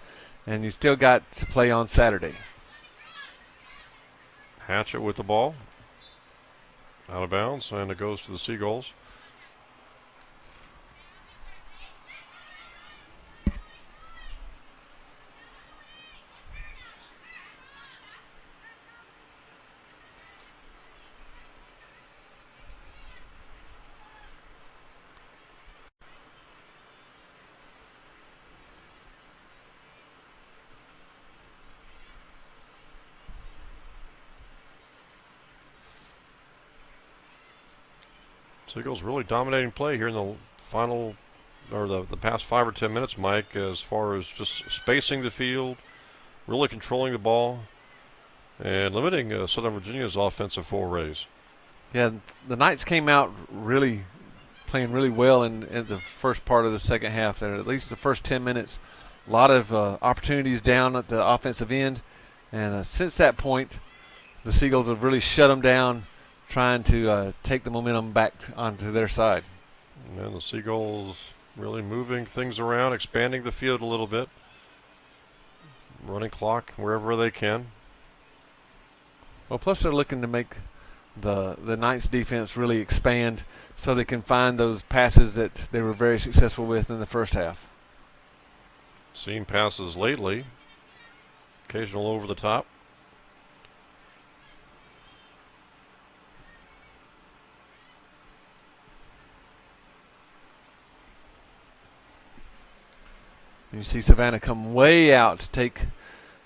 and you still got to play on Saturday. Hatchett with the ball. Out of bounds, and it goes to the Seagulls. Seagulls really dominating play here in the final, or the past 5 or 10 minutes, Mike, as far as just spacing the field, really controlling the ball, and limiting Southern Virginia's offensive forays. Yeah, the Knights came out playing really well in the first part of the second half there, at least the first 10 minutes. A lot of opportunities down at the offensive end, and since that point, the Seagulls have really shut them down, trying to take the momentum back onto their side. And the Seagulls really moving things around, expanding the field a little bit, running clock wherever they can. Well, plus they're looking to make the Knights defense really expand so they can find those passes that they were very successful with in the first half. Seen passes lately, occasional over the top. You see Savannah come way out to take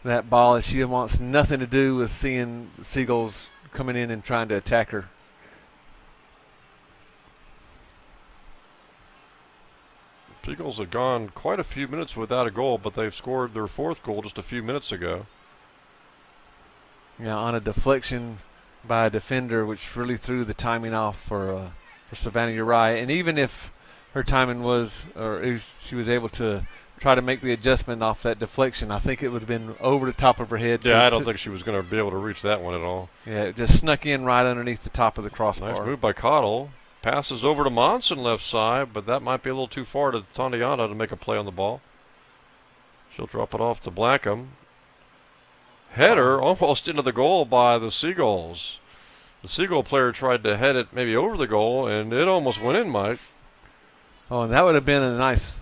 that ball as she wants nothing to do with seeing Seagulls coming in and trying to attack her. Seagulls have gone quite a few minutes without a goal, but they've scored their 4th goal just a few minutes ago. Yeah, on a deflection by a defender, which really threw the timing off for Savannah Uriah. And even if her timing was, or if she was able to try to make the adjustment off that deflection, I think it would have been over the top of her head. Yeah, I don't think she was going to be able to reach that one at all. Yeah, it just snuck in right underneath the top of the crossbar. Nice move by Cottle. Passes over to Monson left side, but that might be a little too far to Tondiana to make a play on the ball. She'll drop it off to Blackham. Header almost into the goal by the Seagulls. The Seagull player tried to head it maybe over the goal, and it almost went in, Mike. Oh, and that would have been a nice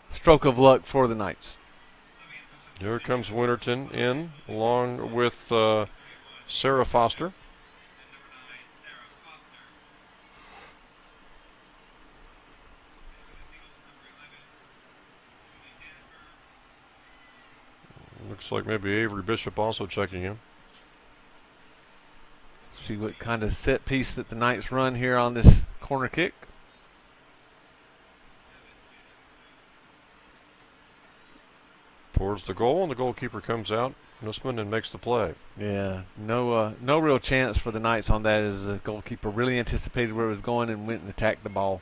stroke of luck for the Knights. Here comes Winterton in, along with Sarah Foster. Looks like maybe Avery Bishop also checking in. See what kind of set piece that the Knights run here on this corner kick. Towards the goal, and the goalkeeper comes out, Nussman, and makes the play. Yeah, no real chance for the Knights on that, as the goalkeeper really anticipated where it was going and went and attacked the ball.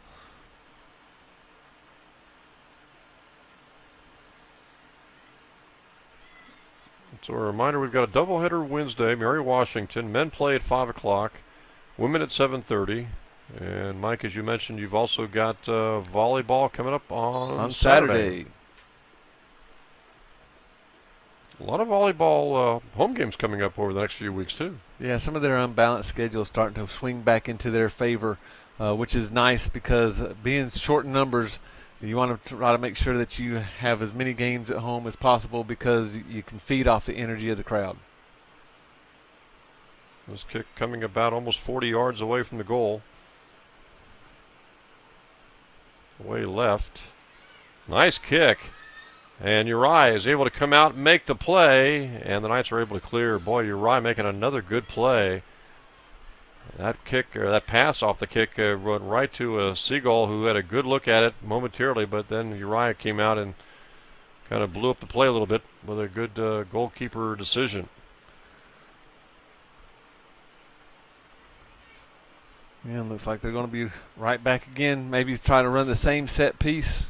So a reminder, we've got a doubleheader Wednesday, Mary Washington. Men play at 5 o'clock, women at 7:30. And Mike, as you mentioned, you've also got volleyball coming up on Saturday. A lot of volleyball home games coming up over the next few weeks, too. Yeah, some of their unbalanced schedules starting to swing back into their favor, which is nice because being short in numbers, you want to try to make sure that you have as many games at home as possible because you can feed off the energy of the crowd. This kick coming about almost 40 yards away from the goal. Way left. Nice kick. And Uriah is able to come out and make the play, and the Knights are able to clear. Boy, Uriah making another good play. That kick, or that pass off the kick, went right to a Seagull who had a good look at it momentarily, but then Uriah came out and kind of blew up the play a little bit with a good goalkeeper decision. Yeah, looks like they're going to be right back again. Maybe try to run the same set piece.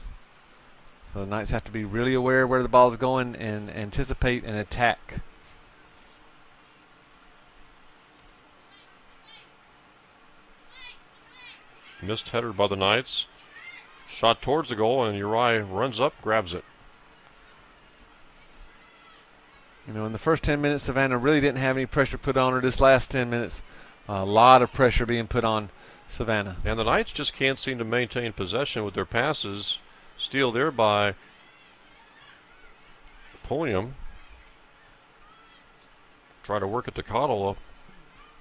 So the Knights have to be really aware where the ball's going and anticipate an attack. Missed header by the Knights. Shot towards the goal, and Uri runs up, grabs it. You know, in the first 10 minutes, Savannah really didn't have any pressure put on her. This last 10 minutes, a lot of pressure being put on Savannah. And the Knights just can't seem to maintain possession with their passes. Steal there by Pulliam. Try to work it to Cottle.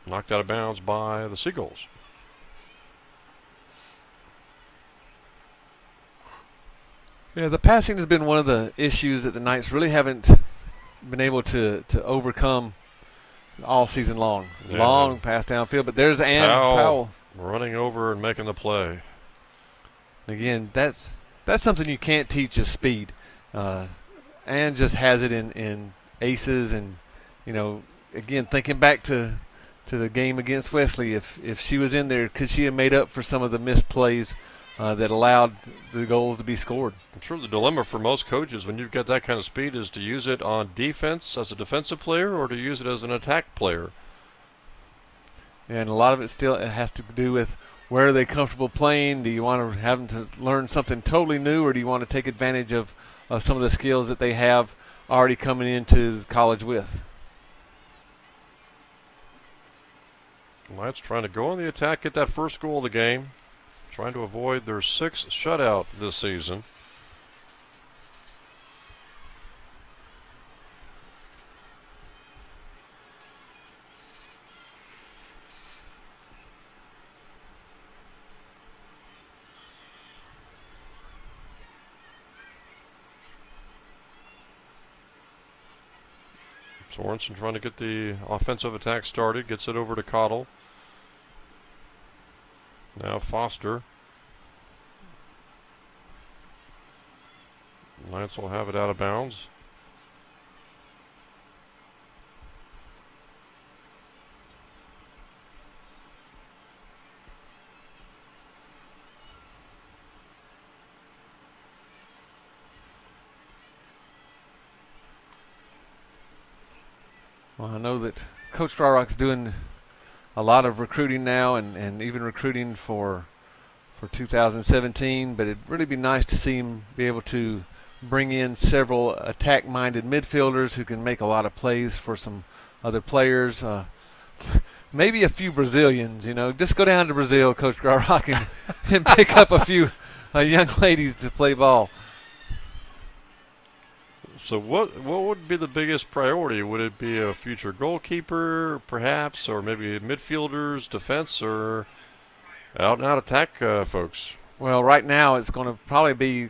Knocked out of bounds by the Seagulls. Yeah, the passing has been one of the issues that the Knights really haven't been able to overcome all season long. Yeah. Long pass downfield, but there's Powell running over and making the play. Again, that's something you can't teach is speed. Ann just has it in aces, and you know, again, thinking back to the game against Wesley, if she was in there, could she have made up for some of the missed plays that allowed the goals to be scored? I'm sure the dilemma for most coaches when you've got that kind of speed is to use it on defense as a defensive player or to use it as an attack player. And a lot of it still has to do with where are they comfortable playing. Do you want to have them to learn something totally new, or do you want to take advantage of some of the skills that they have already coming into college with? Knights trying to go on the attack, get that first goal of the game. Trying to avoid their 6th shutout this season. Sorensen trying to get the offensive attack started. Gets it over to Cottle. Now Foster. Knights will have it out of bounds. Well, I know that Coach Dryrock's doing a lot of recruiting now, and even recruiting for 2017, but it'd really be nice to see him be able to bring in several attack-minded midfielders who can make a lot of plays for some other players. Maybe a few Brazilians, you know. Just go down to Brazil, Coach Dryrock, and pick up a few young ladies to play ball. So what would be the biggest priority? Would it be a future goalkeeper, perhaps, or maybe midfielders, defense, or out-and-out attack folks? Well, right now it's going to probably be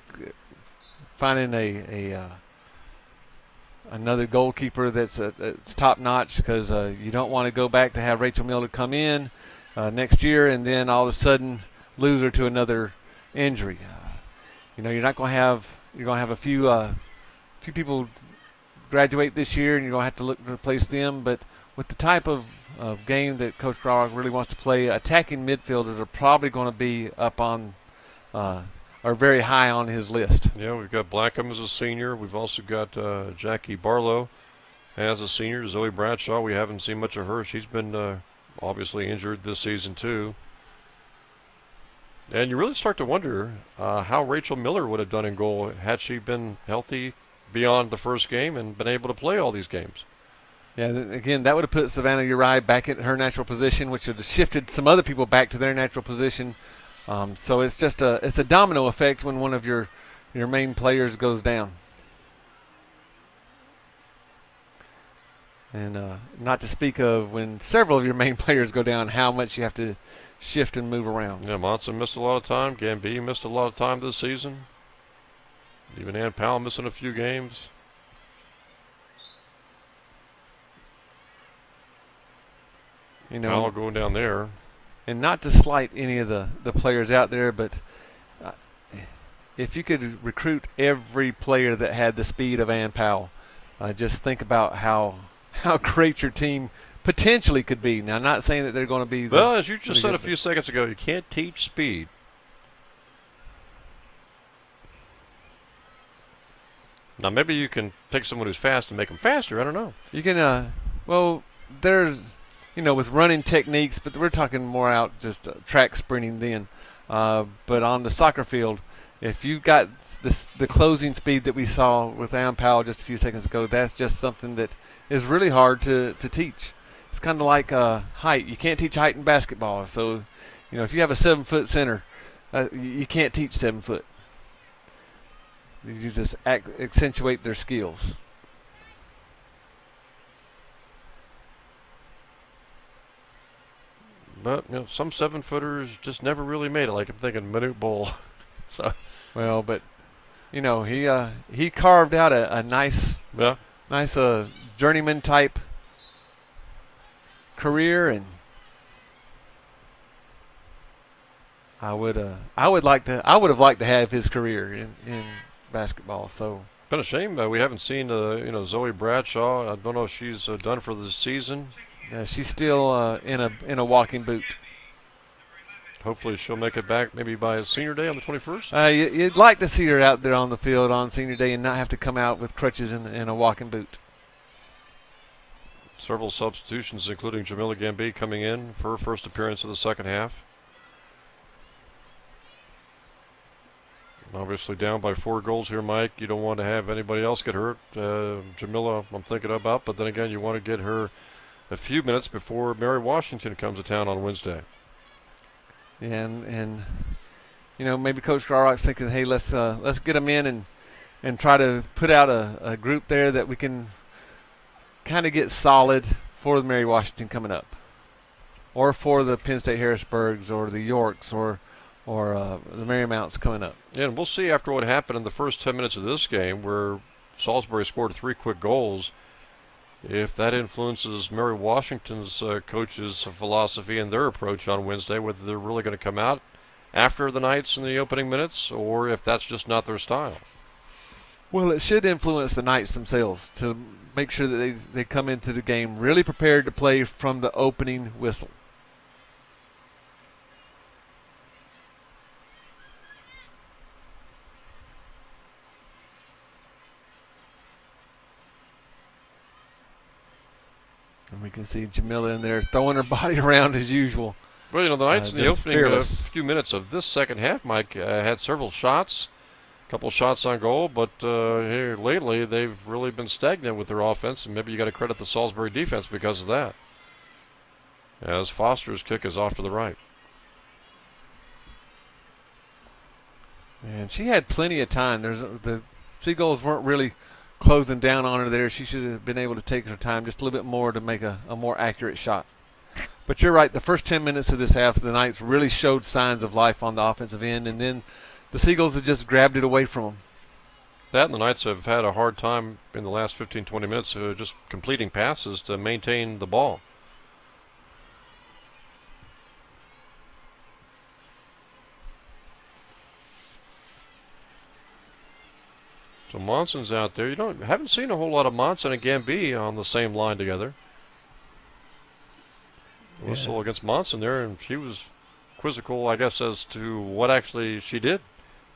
finding another goalkeeper that's top-notch, because you don't want to go back to have Rachel Miller come in next year and then all of a sudden lose her to another injury. You know, you're going to have a few people graduate this year, and you're going to have to look to replace them. But with the type of game that Coach Dryrock really wants to play, attacking midfielders are probably going to be up on are very high on his list. Yeah, we've got Blackham as a senior. We've also got Jackie Barlow as a senior. Zoe Bradshaw, we haven't seen much of her. She's been obviously injured this season too. And you really start to wonder how Rachel Miller would have done in goal had she been healthy beyond the first game and been able to play all these games. Yeah, again, that would have put Savannah Uri back at her natural position, which would have shifted some other people back to their natural position. So it's just it's a domino effect when one of your main players goes down. And not to speak of when several of your main players go down, how much you have to shift and move around. Yeah, Monson missed a lot of time. Gamby missed a lot of time this season. Even Ann Powell missing a few games. You know, Powell going down there. And not to slight any of the players out there, but if you could recruit every player that had the speed of Ann Powell, just think about how great your team potentially could be. Now, I'm not saying that they're going to be Well, as you just really said a good, few seconds ago, you can't teach speed. Now, maybe you can take someone who's fast and make them faster. I don't know. you can. Well, there's with running techniques, but we're talking more out just track sprinting then. But on the soccer field, if you've got the closing speed that we saw with Ann Powell just a few seconds ago, that's just something that is really hard to teach. It's kind of like height. You can't teach height in basketball. So, if you have a 7-foot center, you can't teach 7 foot. You just accentuate their skills. But some 7-footers just never really made it. Like I'm thinking Manute Bol. So Well, but he carved out a nice yeah, journeyman type career, and I would have liked to have his career in basketball. So been a shame we haven't seen Zoe Bradshaw. I don't know if she's done for the season. yeah, she's still in a walking boot. Hopefully she'll make it back maybe by senior day on the 21st. You'd like to see her out there on the field on senior day and not have to come out with crutches and a walking boot. Several substitutions, including Jamila Gambi coming in for her first appearance of the second half. Obviously down by 4 goals here, Mike. You don't want to have anybody else get hurt. Jamila, I'm thinking about, but then again, you want to get her a few minutes before Mary Washington comes to town on Wednesday. And maybe Coach Garrock's thinking, hey, let's get them in and try to put out a group there that we can kind of get solid for the Mary Washington coming up, or for the Penn State Harrisburgs or the Yorks or the Marymounts coming up. Yeah, and we'll see after what happened in the first 10 minutes of this game, where Salisbury scored 3 quick goals, if that influences Mary Washington's coach's philosophy and their approach on Wednesday, whether they're really going to come out after the Knights in the opening minutes or if that's just not their style. Well, it should influence the Knights themselves to make sure that they come into the game really prepared to play from the opening whistle. And we can see Jamila in there throwing her body around as usual. Well, the Knights in the opening fearless. few minutes of this second half, Mike, had several shots, a couple shots on goal, but here lately they've really been stagnant with their offense, and maybe you got to credit the Salisbury defense because of that. As Foster's kick is off to the right. And she had plenty of time. The Seagulls weren't really closing down on her there. She should have been able to take her time just a little bit more to make a more accurate shot. But you're right. The first 10 minutes of this half, the Knights really showed signs of life on the offensive end, and then the Seagulls have just grabbed it away from them. That and the Knights have had a hard time in the last 15, 20 minutes just completing passes to maintain the ball. So Monson's out there. Haven't seen a whole lot of Monson and Gambi on the same line together. Whistle against Monson there, and she was quizzical, I guess, as to what actually she did.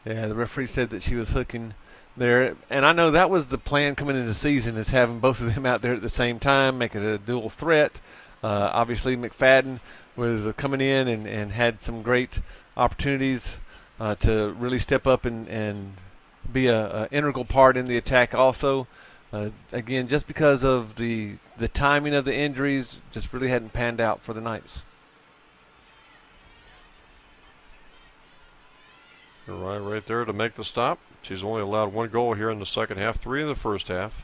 Yeah, the referee said that she was hooking there, and I know that was the plan coming into the season, is having both of them out there at the same time, making it a dual threat. Obviously, McFadden was coming in and had some great opportunities to really step up and be a integral part in the attack also. Again, just because of the timing of the injuries, just really hadn't panned out for the Knights. Right there to make the stop. She's only allowed 1 goal here in the second half, 3 in the first half.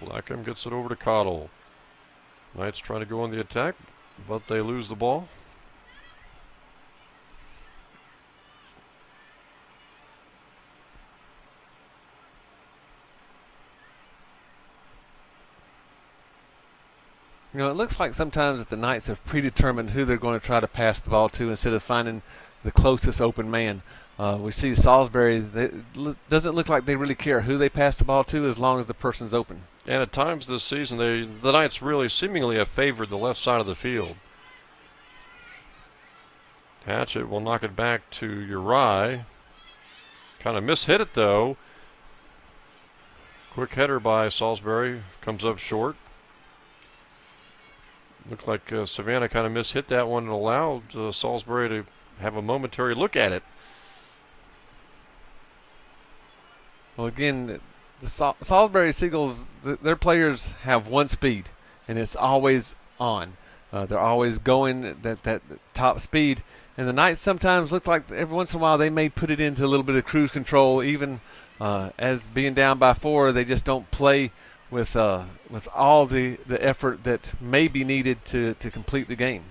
Blackham gets it over to Cottle. Knights trying to go on the attack, but they lose the ball. You know, it looks like sometimes that the Knights have predetermined who they're going to try to pass the ball to instead of finding the closest open man. We see Salisbury, doesn't look like they really care who they pass the ball to as long as the person's open. And at times this season, the Knights really seemingly have favored the left side of the field. Hatchett will knock it back to Uri. Kind of mishit it though. Quick header by Salisbury, comes up short. Looked like Savannah kind of mishit that one and allowed Salisbury to have a momentary look at it. Well, again, the Salisbury Seagulls, their players have one speed, and it's always on. They're always going that top speed. And the Knights sometimes look like every once in a while they may put it into a little bit of cruise control. Even as being down by 4, they just don't play with all the effort that may be needed to complete the game.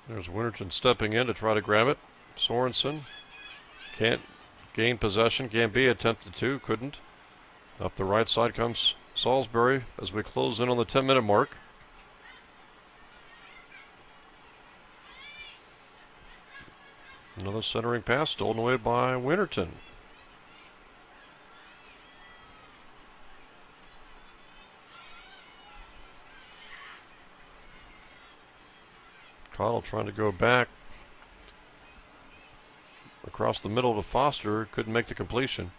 There's Winterton stepping in to try to grab it. Sorensen can't gain possession. Gambia attempted to, couldn't. Up the right side comes Salisbury as we close in on the 10-minute mark. Another centering pass stolen away by Winterton. Cottle trying to go back across the middle to Foster. Couldn't make the completion.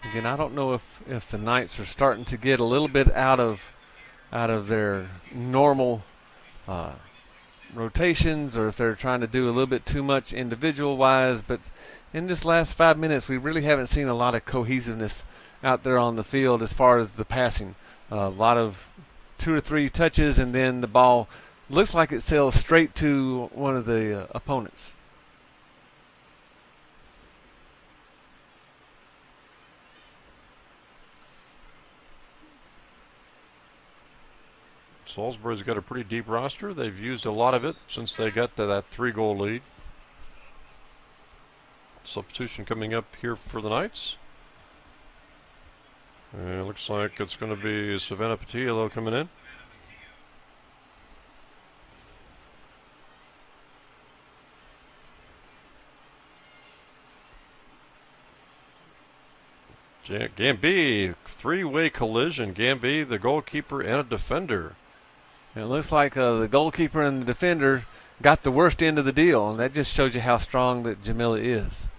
Again, I don't know if the Knights are starting to get a little bit out of their normal rotations, or if they're trying to do a little bit too much individual-wise. But in this last 5 minutes, we really haven't seen a lot of cohesiveness out there on the field as far as the passing. A lot of 2 or 3 touches, and then the ball looks like it sails straight to one of the opponents. Salisbury's got a pretty deep roster. They've used a lot of it since they got to that 3-goal lead. Substitution coming up here for the Knights. And it looks like it's going to be Savannah Patillo coming in. Gamby, 3-way collision. Gamby, the goalkeeper, and a defender. It looks like the goalkeeper and the defender got the worst end of the deal, and that just shows you how strong that Jamila is.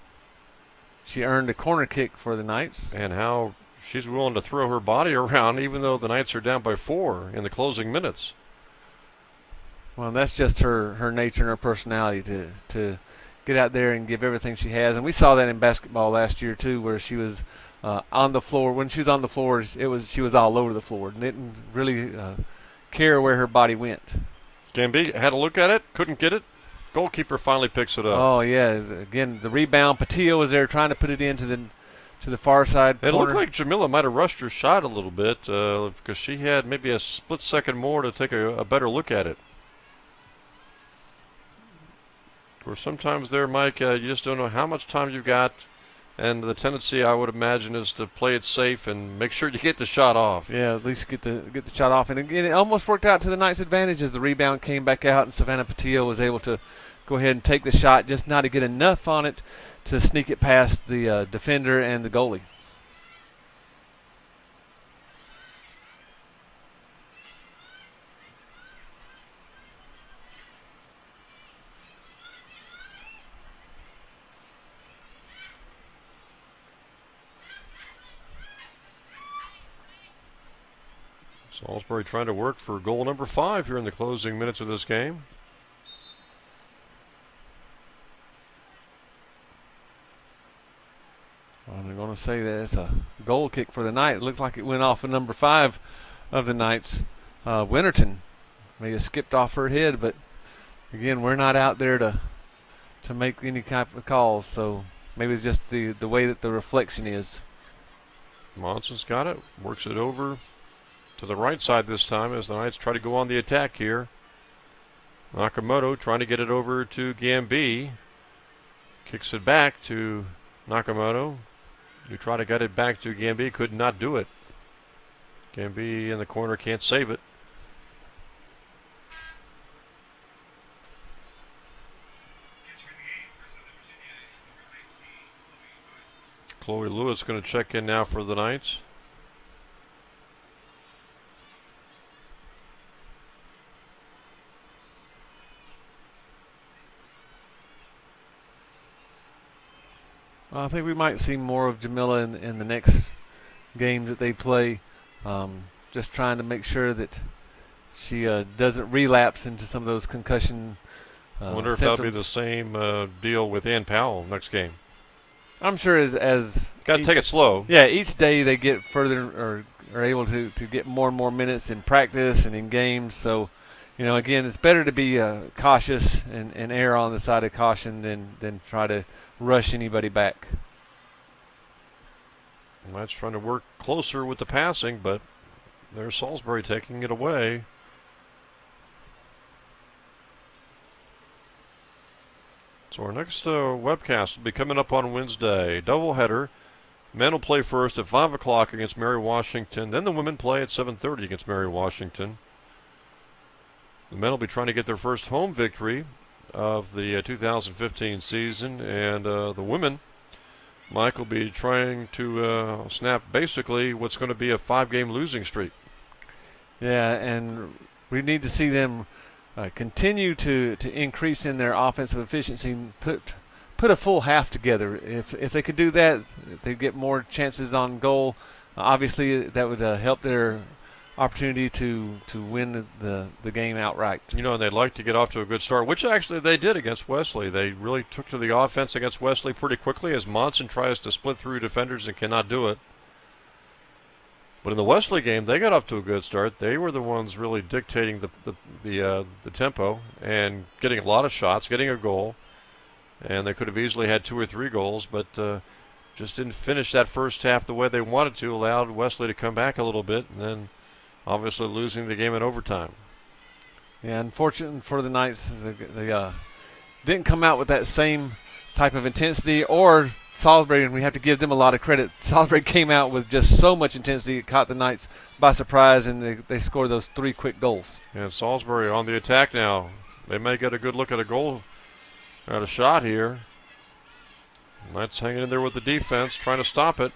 She earned a corner kick for the Knights. And how she's willing to throw her body around even though the Knights are down by 4 in the closing minutes. Well, that's just her nature and her personality to get out there and give everything she has. And we saw that in basketball last year too, where she was on the floor. When she was on the floor, she was all over the floor. Didn't really care where her body went. Gamby had a look at it, couldn't get it. Goalkeeper finally picks it up. Oh yeah, again the rebound. Patillo was there trying to put it into the far side corner. It looked like Jamila might have rushed her shot a little bit because she had maybe a split second more to take a better look at it. Of course, sometimes there, Mike, you just don't know how much time you've got. And the tendency, I would imagine, is to play it safe and make sure you get the shot off. Yeah, at least get the shot off. And again, it almost worked out to the Knights' advantage as the rebound came back out and Savannah Patillo was able to go ahead and take the shot, just not to get enough on it to sneak it past the defender and the goalie. Salisbury trying to work for goal number 5 here in the closing minutes of this game. I'm going to say that it's a goal kick for the Knights. It looks like it went off of number 5 of the Knights. Winterton may have skipped off her head, but again, we're not out there to to make any type of calls. So maybe it's just the way that the reflection is. Monson's got it, works it over to the right side this time as the Knights try to go on the attack here. Nakamoto trying to get it over to Gambi. Kicks it back to Nakamoto. You try to get it back to Gambi, could not do it. Gambi in the corner can't save it. Chloe Lewis going to check in now for the Knights. I think we might see more of Jamila in the next games that they play. Just trying to make sure that she doesn't relapse into some of those concussion I wonder if symptoms. that'll be the same deal with Ann Powell next game. I'm sure as got to take it slow. Yeah, each day they get further or are able to get more and more minutes in practice and in games. So, again, it's better to be cautious and err on the side of caution than try to rush anybody back. That's trying to work closer with the passing, but there's Salisbury taking it away. So our next webcast will be coming up on Wednesday. Doubleheader. Men will play first at 5 o'clock against Mary Washington. Then the women play at 7:30 against Mary Washington. The men will be trying to get their first home victory of the 2015 season. And the women, Mike, will be trying to snap basically what's going to be a 5-game losing streak. Yeah, and we need to see them continue to increase in their offensive efficiency and put a full half together. If they could do that, they get more chances on goal. Obviously, that would help their opportunity to win the game outright. And they'd like to get off to a good start, which actually they did against Wesley. They really took to the offense against Wesley pretty quickly as Monson tries to split through defenders and cannot do it. But in the Wesley game, they got off to a good start. They were the ones really dictating the tempo and getting a lot of shots, getting a goal. And they could have easily had 2 or 3 goals, but just didn't finish that first half the way they wanted to, allowed Wesley to come back a little bit, and then obviously losing the game in overtime. Yeah, unfortunate for the Knights, they didn't come out with that same type of intensity, or Salisbury, and we have to give them a lot of credit. Salisbury came out with just so much intensity, it caught the Knights by surprise, and they scored those 3 quick goals. And Salisbury on the attack now. They may get a good look at a goal, at a shot here. Knights hanging in there with the defense, trying to stop it.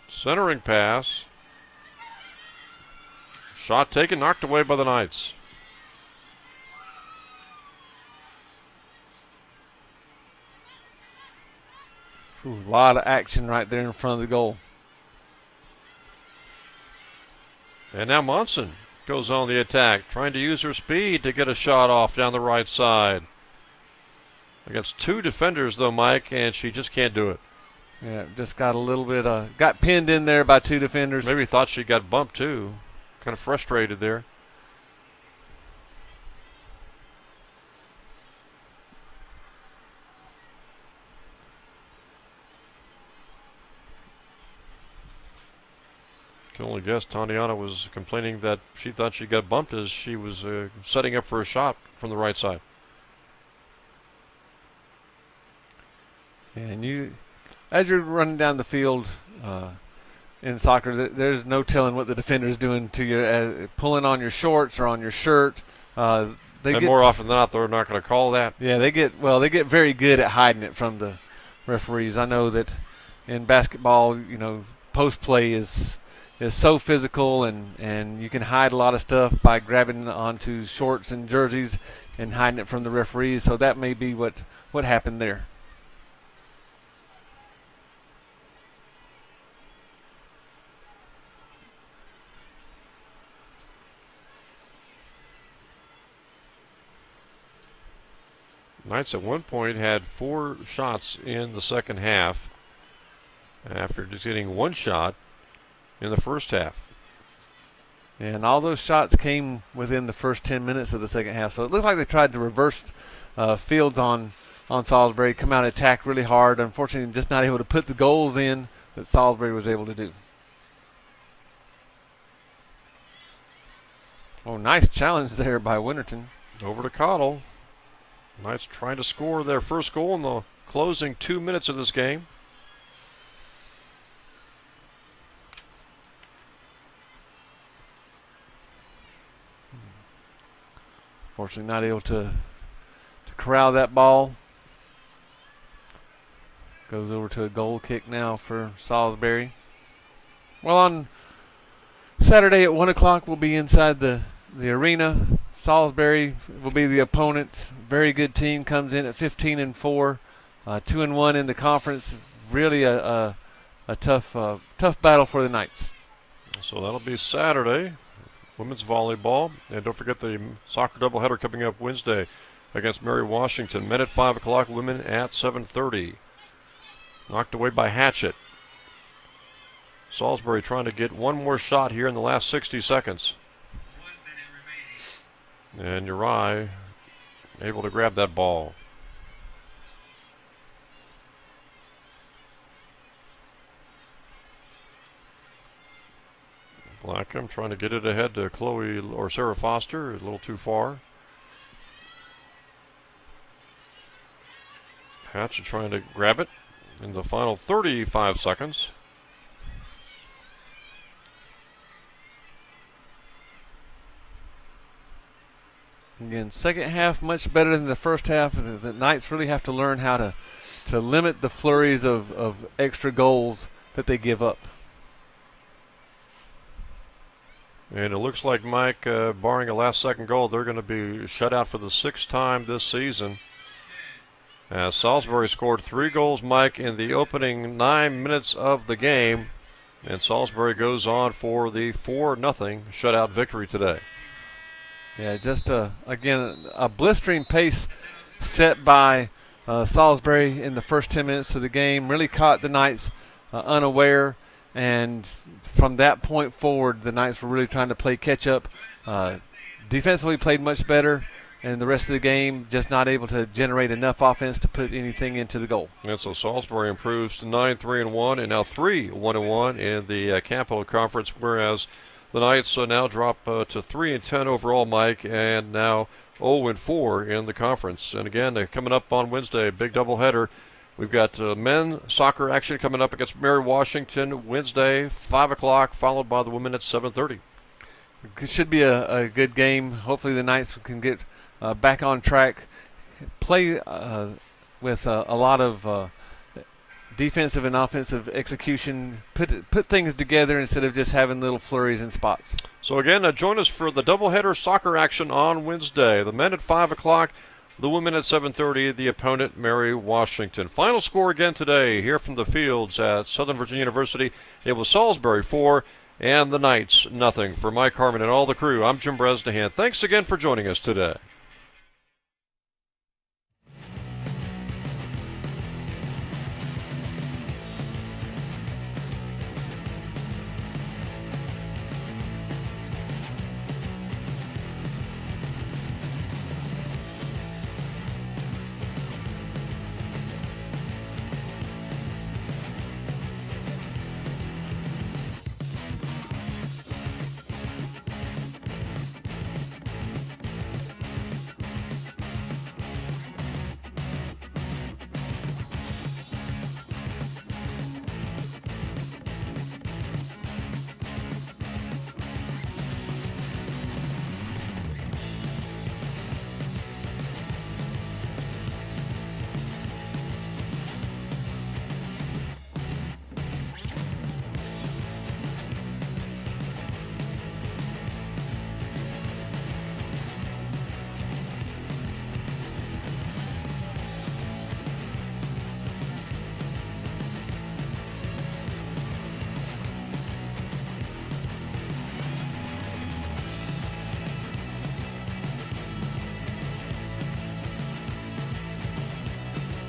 Centering pass. Shot taken, knocked away by the Knights. Ooh, a lot of action right there in front of the goal. And now Monson goes on the attack, trying to use her speed to get a shot off down the right side. Against 2 defenders, though, Mike, and she just can't do it. Yeah, just got a little bit, got pinned in there by 2 defenders. Maybe thought she got bumped, too. Kind of frustrated there. Can only guess Tatiana was complaining that she thought she got bumped as she was setting up for a shot from the right side. And as you're running down the field in soccer, there's no telling what the defender's doing to you, pulling on your shorts or on your shirt. And more often than not, they're not going to call that. Yeah, they get very good at hiding it from the referees. I know that in basketball, post play is so physical, and you can hide a lot of stuff by grabbing onto shorts and jerseys and hiding it from the referees. So that may be what happened there. Knights at one point had 4 shots in the second half after just getting 1 shot in the first half. And all those shots came within the first 10 minutes of the second half. So it looks like they tried to reverse fields on Salisbury, come out and attack really hard. Unfortunately, just not able to put the goals in that Salisbury was able to do. Oh, nice challenge there by Winterton. Over to Cottle. Knights trying to score their first goal in the closing 2 minutes of this game. Fortunately, not able to corral that ball. Goes over to a goal kick now for Salisbury. Well, on Saturday at 1 o'clock, we'll be inside the arena. Salisbury will be the opponent. Very good team, comes in at 15-4, 2-1 in the conference. Really a tough battle for the Knights. So that'll be Saturday. Women's volleyball. And don't forget the soccer doubleheader coming up Wednesday against Mary Washington. Men at 5 o'clock, women at 7:30. Knocked away by Hatchet. Salisbury trying to get one more shot here in the last 60 seconds. 1 minute remaining. And Uri able to grab that ball. Blackham trying to get it ahead to Chloe or Sarah Foster, a little too far. Hatchet trying to grab it in the final 35 seconds. Again, second half much better than the first half. The Knights really have to learn how to limit the flurries of extra goals that they give up. And it looks like, Mike, barring a last-second goal, they're going to be shut out for the 6th time this season. As Salisbury scored 3 goals, Mike, in the opening 9 minutes of the game. And Salisbury goes on for the 4-0 shutout victory today. Yeah, just, again, a blistering pace set by Salisbury in the first 10 minutes of the game. Really caught the Knights unaware. And from that point forward, the Knights were really trying to play catch-up. Defensively played much better, and the rest of the game just not able to generate enough offense to put anything into the goal. And so Salisbury improves to 9-3-1 and now 3-1-1 in the Capital Conference, whereas the Knights now drop to 3-10 overall, Mike, and now 0-4 in the conference. And again, they're coming up on Wednesday, big doubleheader. We've got men soccer action coming up against Mary Washington Wednesday, 5 o'clock, followed by the women at 7:30. It should be a good game. Hopefully the Knights can get back on track, play with a lot of defensive and offensive execution, put things together instead of just having little flurries and spots. So again, join us for the doubleheader soccer action on Wednesday. The men at 5 o'clock. The women at 7:30, the opponent, Mary Washington. Final score again today here from the fields at Southern Virginia University. It was Salisbury 4 and the Knights 0. For Mike Harmon and all the crew, I'm Jim Bresnahan. Thanks again for joining us today.